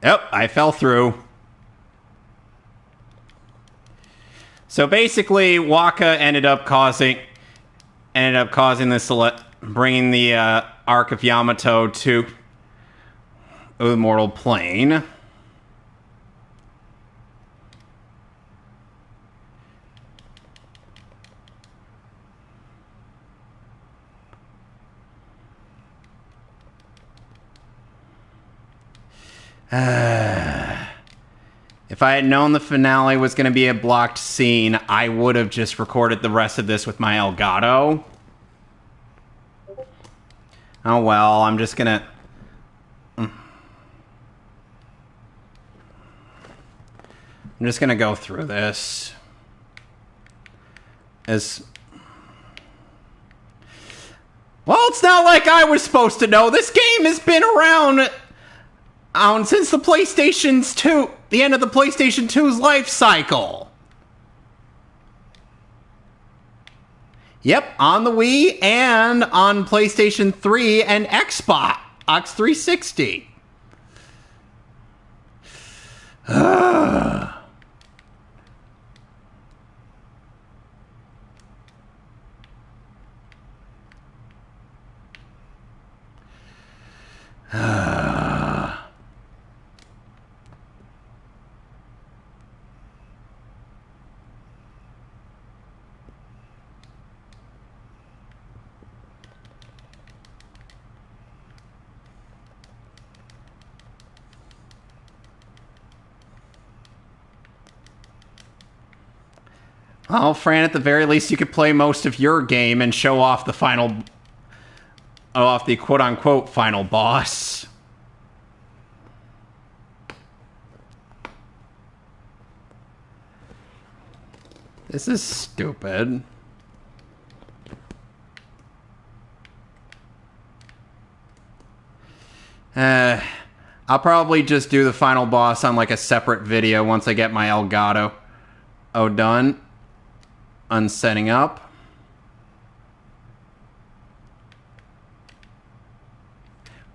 Yep, I fell through. So basically, Waka ended up causing this, bringing the Arc of Yamato to the mortal plane. If I had known the finale was going to be a blocked scene, I would have just recorded the rest of this with my Elgato. Oh well, I'm just gonna... I'm just gonna go through this. Well, it's not like I was supposed to know. This game has been around since the the end of the PlayStation 2's life cycle. Yep, on the Wii and on PlayStation 3 and Xbox 360. Well, Fran, at the very least, you could play most of your game and show off the quote-unquote final boss. This is stupid. I'll probably just do the final boss on like a separate video once I get my Elgato. Oh, done. Unsetting up.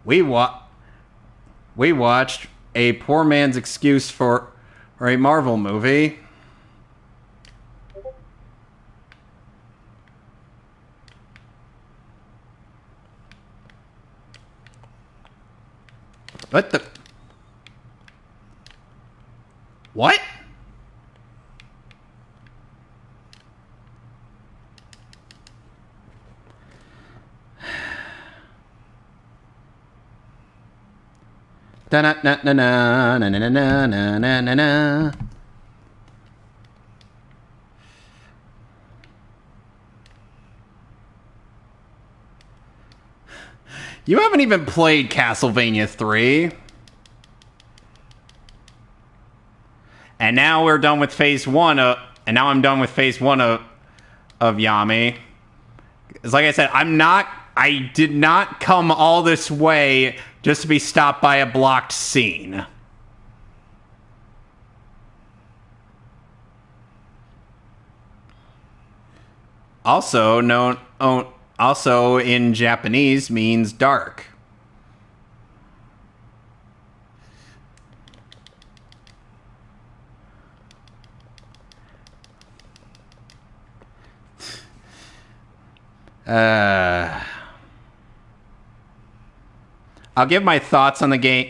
We watched a poor man's excuse for a Marvel movie. What the? What? Da na na na na na na na na na na. You haven't even played Castlevania 3. And now we're done with phase 1 and now I'm done with phase 1 of Yami. It's like I said, I did not come all this way just to be stopped by a blocked scene. Also also in Japanese means dark. I'll give my thoughts on the game.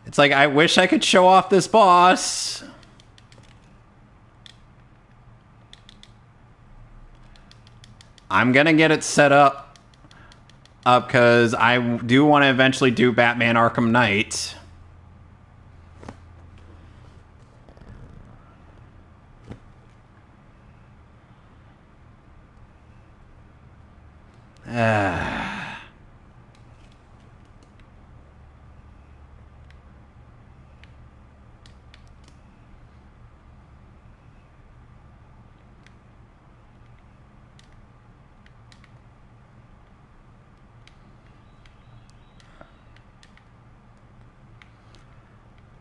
It's like, I wish I could show off this boss. I'm gonna get it set up because I do want to eventually do Batman Arkham Knight.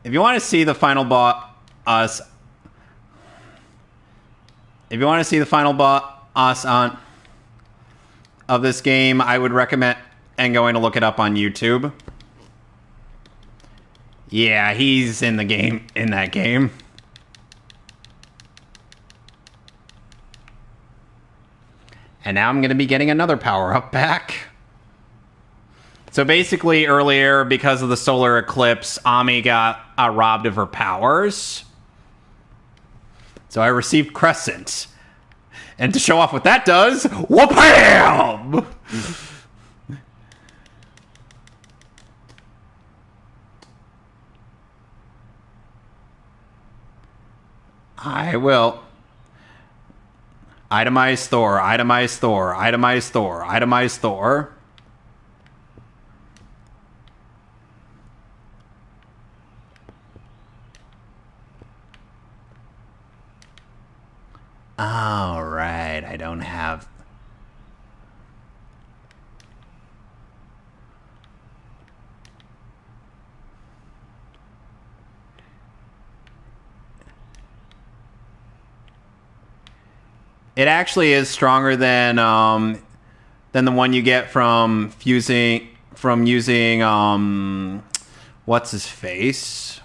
If you want to see the final boss, of this game, I would recommend going to look it up on YouTube. Yeah, he's in that game. And now I'm going to be getting another power-up back. So basically, earlier, because of the solar eclipse, Ami got robbed of her powers. So I received Crescent. And to show off what that does, whoop-bam! I will. Itemize Thor, itemize Thor, itemize Thor, itemize Thor. All right, I don't have... It actually is stronger than the one you get from using what's his face?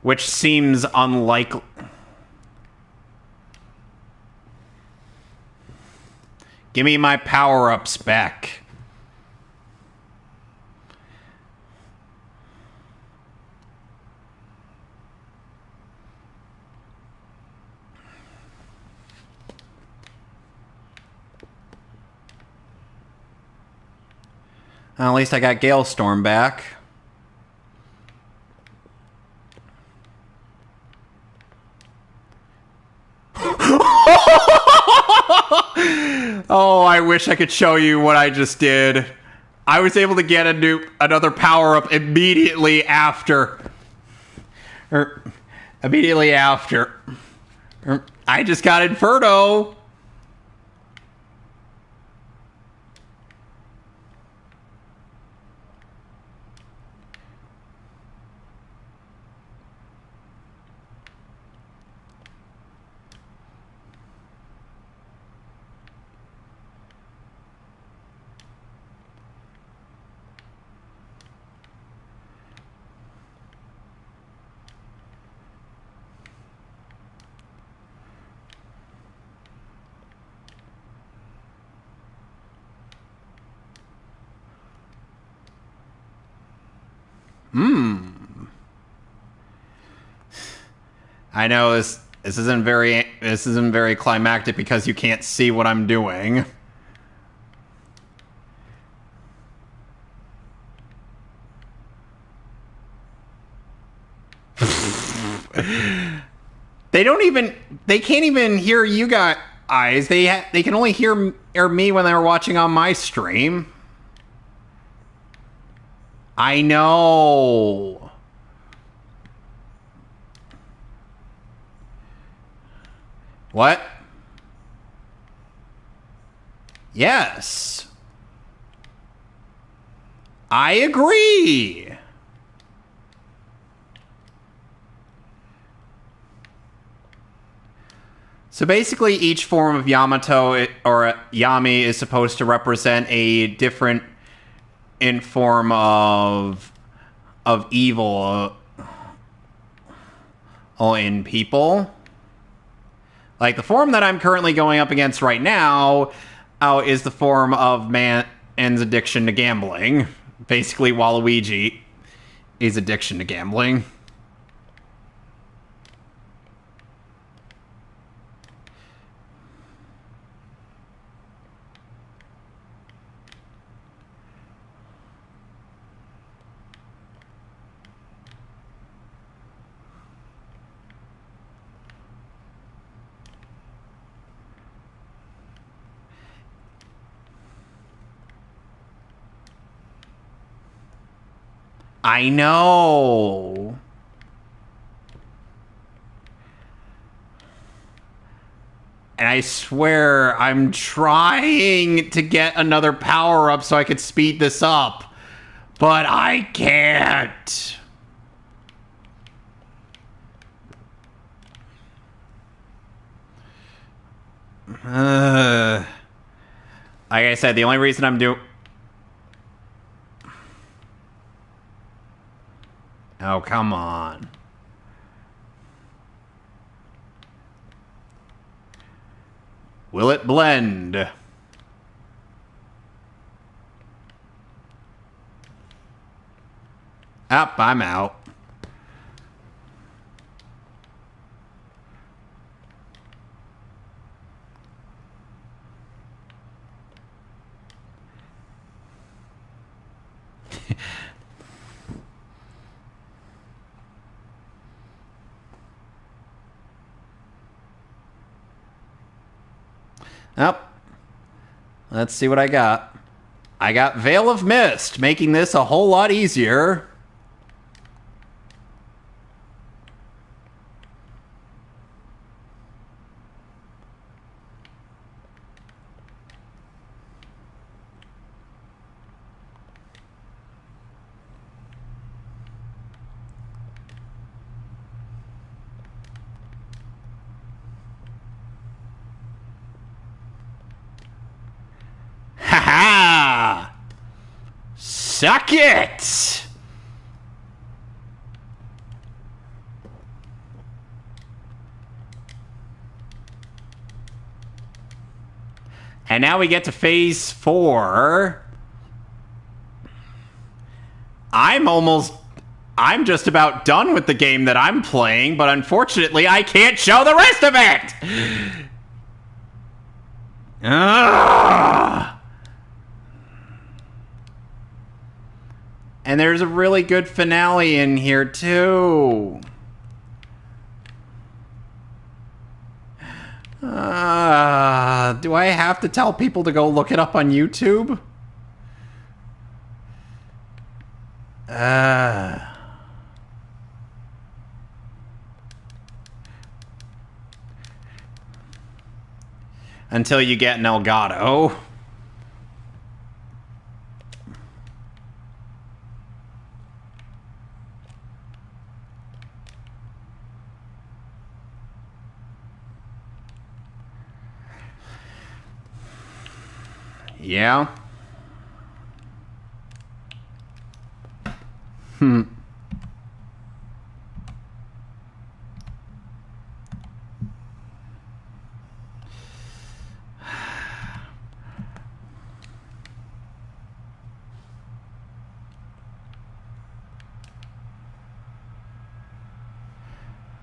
Which seems unlikely. Give me my power-ups back. At least I got Galestorm back. Oh, I wish I could show you what I just did. I was able to get another power-up immediately after. Immediately after. I just got Inferno. I know this isn't very climactic because you can't see what I'm doing. They can't even hear you guys. They can only hear me when they were watching on my stream. I know. What? Yes. I agree. So basically, each form of Yamato or Yami is supposed to represent a different form of evil in people. Like, the form that I'm currently going up against right now is the form of man's addiction to gambling. Basically, Waluigi is addiction to gambling. I know. And I swear I'm trying to get another power up so I could speed this up. But I can't. Like I said, the only reason I'm doing... Oh, come on. Will it blend? Up, I'm out. Up. Let's see what I got. I got Veil of Mist, making this a whole lot easier. Ha-ha! Suck it! And now we get to phase 4. I'm just about done with the game that I'm playing, but unfortunately I can't show the rest of it! Ugh! And there's a really good finale in here, too. Do I have to tell people to go look it up on YouTube? Until you get an Elgato. Yeah.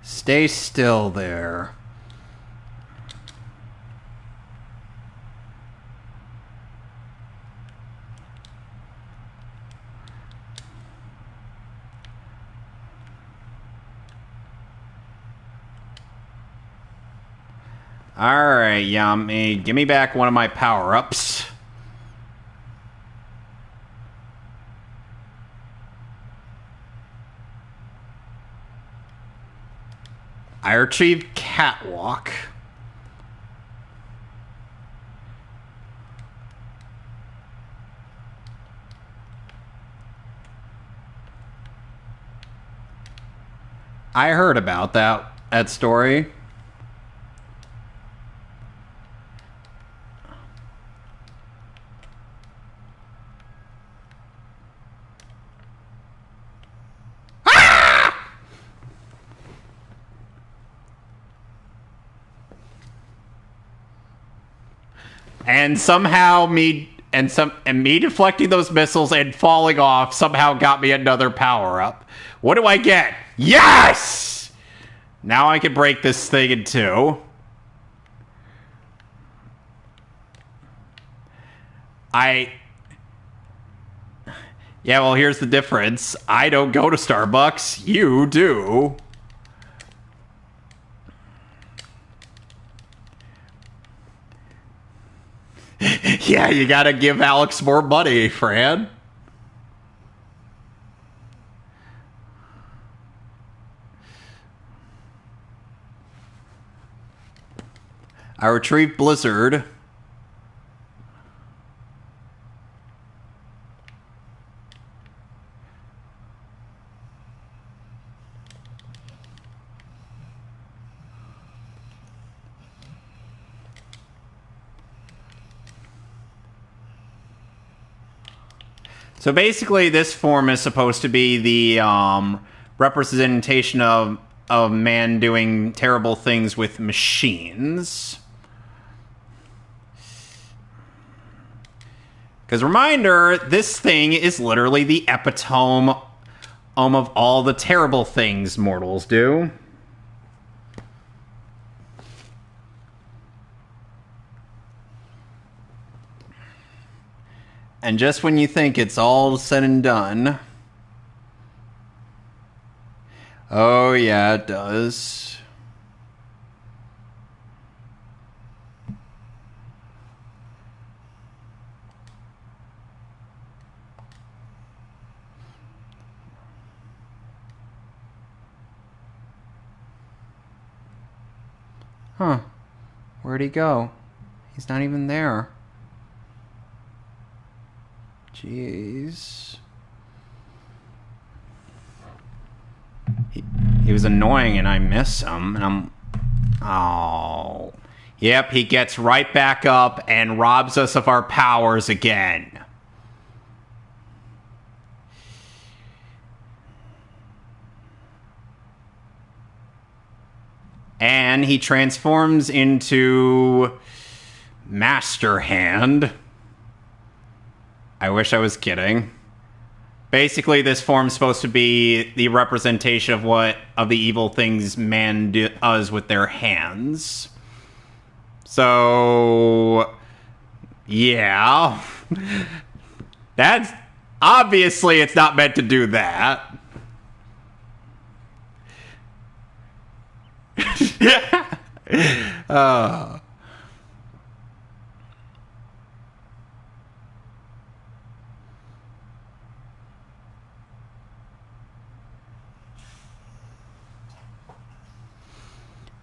Stay still there. Alright, Yummy. Give me back one of my power-ups. I retrieved Catwalk. I heard about that story. And somehow me deflecting those missiles and falling off somehow got me another power-up. What do I get? Yes! Now I can break this thing in two. Yeah, well, here's the difference. I don't go to Starbucks. You do. Yeah, you gotta give Alex more money, Fran. I retrieved Blizzard. So basically, this form is supposed to be the representation of man doing terrible things with machines. Because reminder, this thing is literally the epitome of all the terrible things mortals do. And just when you think it's all said and done... Oh, yeah, it does. Huh. Where'd he go? He's not even there. Jeez. He was annoying and I miss him. And oh. Yep, he gets right back up and robs us of our powers again. And he transforms into Master Hand. I wish I was kidding. Basically, this form's supposed to be the representation of the evil things man does with their hands. So, yeah. That's obviously it's not meant to do that. uh.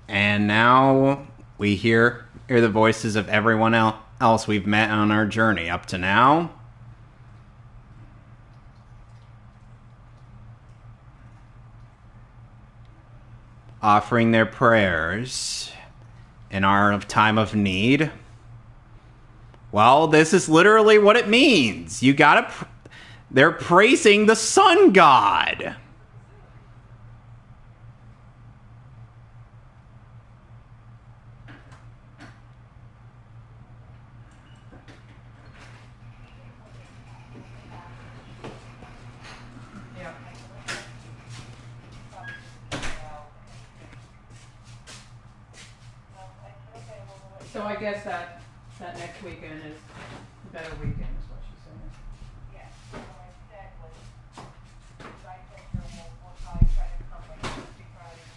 And now we hear the voices of everyone else we've met on our journey up to now. Offering their prayers in our time of need. Well, this is literally what it means. You gotta... They're praising the sun god. So I guess that next weekend is a better weekend, is what she's saying. Yes, so I said was, I said to her, we'll probably try to come like Thursday, Friday,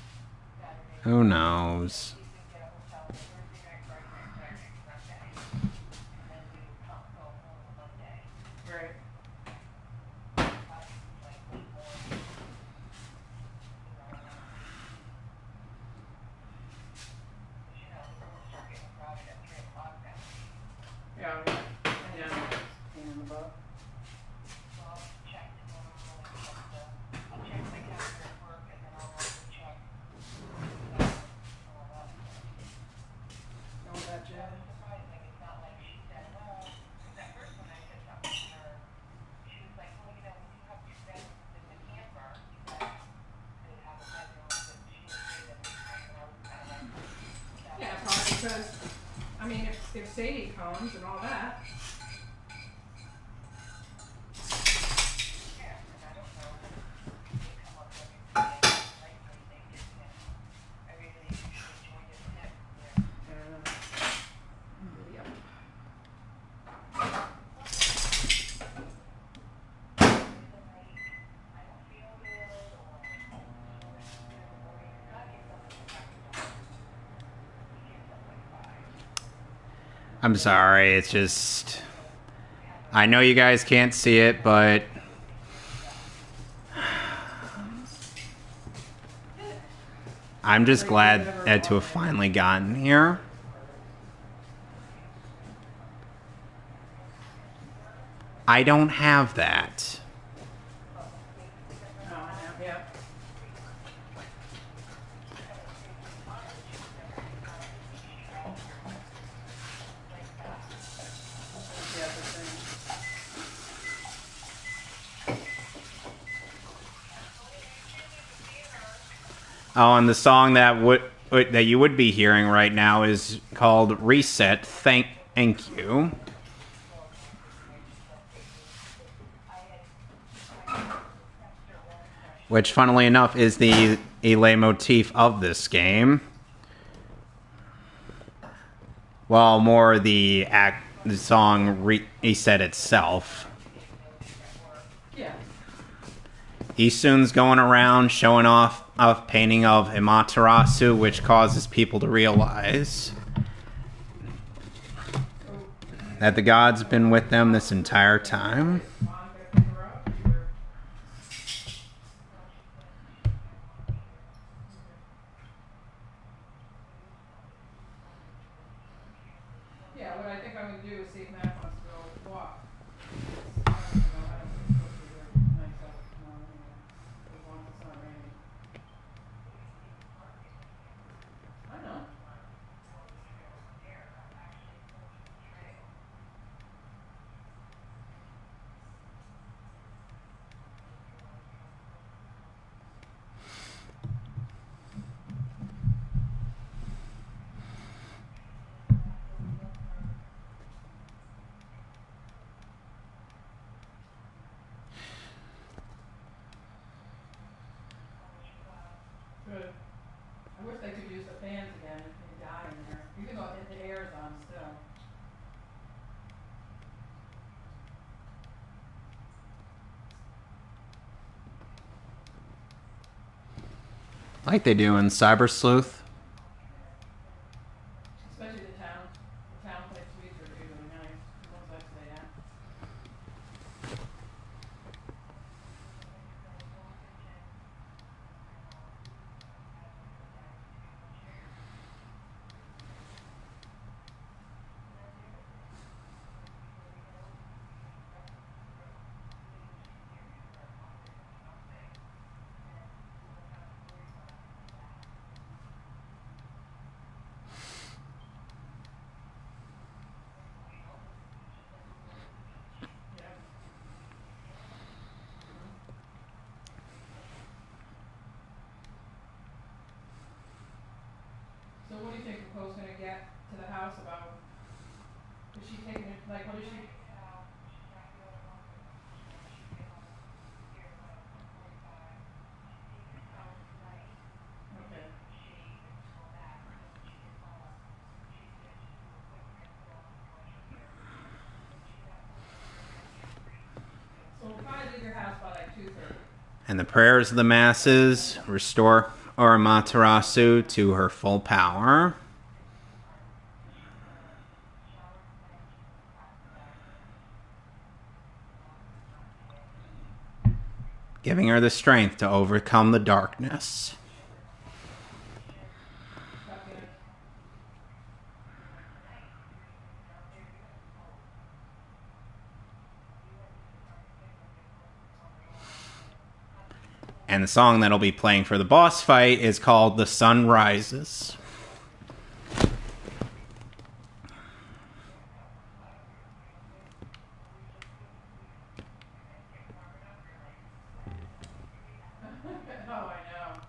Saturday. Who knows? You can get a hotel Thursday night, Friday night, Saturday, Sunday. And then we would come, go home on Monday. Right. Like, more, you know, we'll start getting crowded at 3 o'clock now. Yeah. Yeah. Pain in the butt. So I'll check tomorrow and I'll check my calendar at work and then I'll also check all that. All that jazz. Surprising, it's not like she said, well, because at first when I said something to her, she was like, well, you know, when you have your bedrooms in the camper, you guys could have a bedroom, but she didn't say that. And I was kind of like, Yeah, probably because, I mean, if Sadie comes and all that. yeah, and I don't know, they come up every day, like they did, I really usually join it at there. Yep. I'm sorry, it's just... I know you guys can't see it, but... I'm just glad to have finally gotten here. I don't have that. Oh, I know, yep. Yeah, the thing. Oh, and the song that you would be hearing right now is called Reset, Thank You. Which, funnily enough, is the leitmotif of this game. Well, more the song Reset itself. Yeah. Isun's going around showing off a painting of Amaterasu, which causes people to realize that the god's been with them this entire time. Yeah, what I think I'm going to do is see if Matt wants to go walk. I don't know, I don't think it's supposed to be very nice out tomorrow anyway, as long as it's not raining. I know. Good. I wish they could use the fans again if they die in there. Even though the air is on still. Like they do in Cyber Sleuth. Is she taking it, like, what is she? Okay. So we'll probably leave your house by like 2:30. And the prayers of the masses restore Amaterasu to her full power. Giving her the strength to overcome the darkness. And the song that'll be playing for the boss fight is called The Sun Rises. Oh, I know.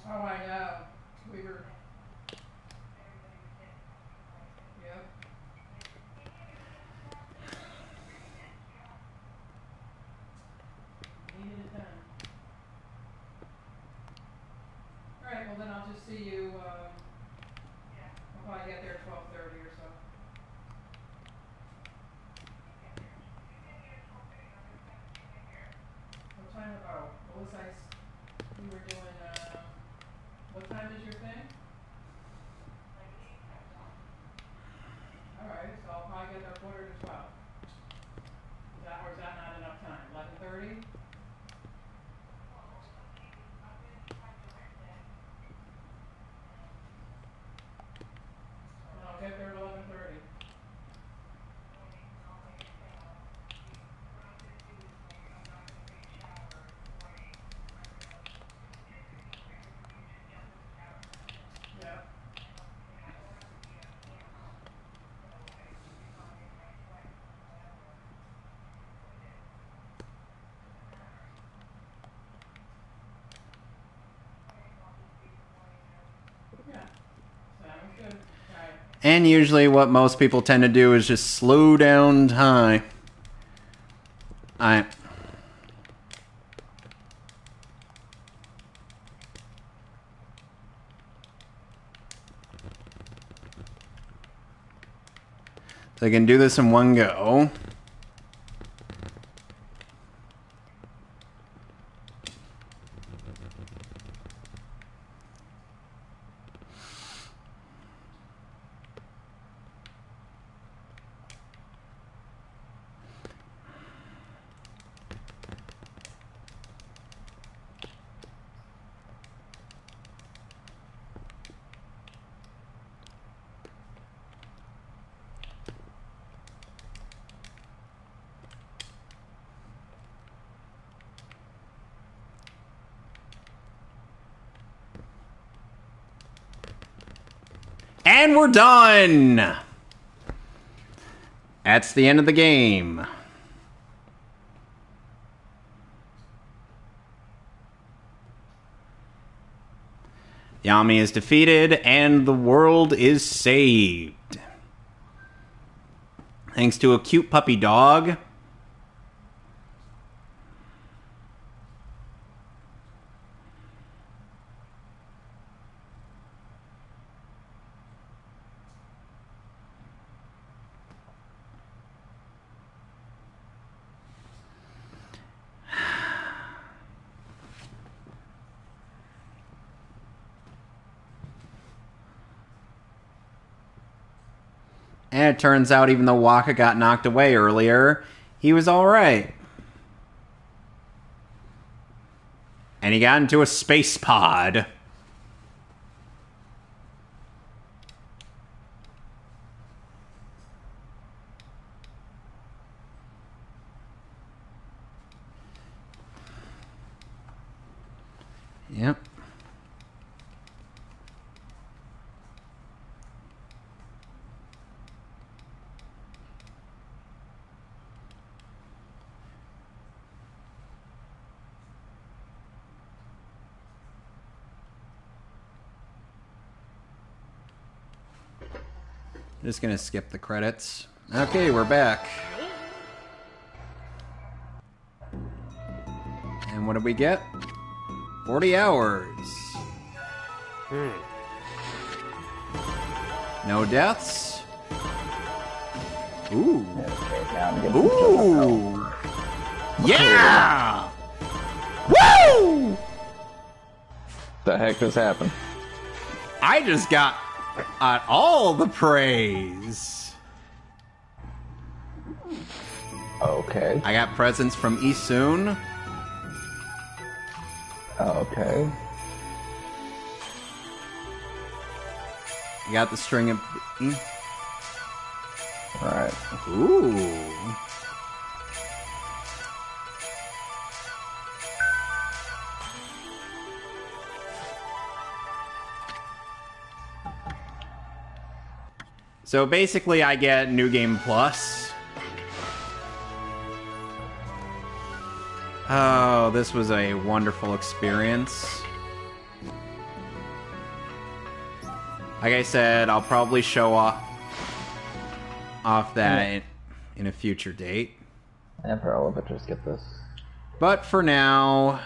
Oh, I know. We were. Yep. Needed it done. All right. Well, then I'll just see you. I'll probably get there at 12:30 or so. What time? Oh, what was I? We were doing. What time is your thing? All right. So I'll probably get there 11:45. Or is that not enough time? 11:30. And I'll get there at 11:30. Yep. Yeah. Sounds good. All right. And usually what most people tend to do is just slow down time. So I can do this in one go. And we're done! That's the end of the game. Yami is defeated, and the world is saved. Thanks to a cute puppy dog. And it turns out even though Waka got knocked away earlier, he was alright. And he got into a space pod. Yep. Just gonna skip the credits. Okay, we're back. And what did we get? 40 hours. No deaths? Ooh. Okay, now I'm getting Ooh! Yeah! Woo! the heck just happened? I just got all the praise. Okay. I got presents from Isun. Okay. I got the string of... Alright. Ooh. So basically I get New Game Plus. Oh, this was a wonderful experience. Like I said, I'll probably show off that in a future date. And for all of it, just get this. But for now...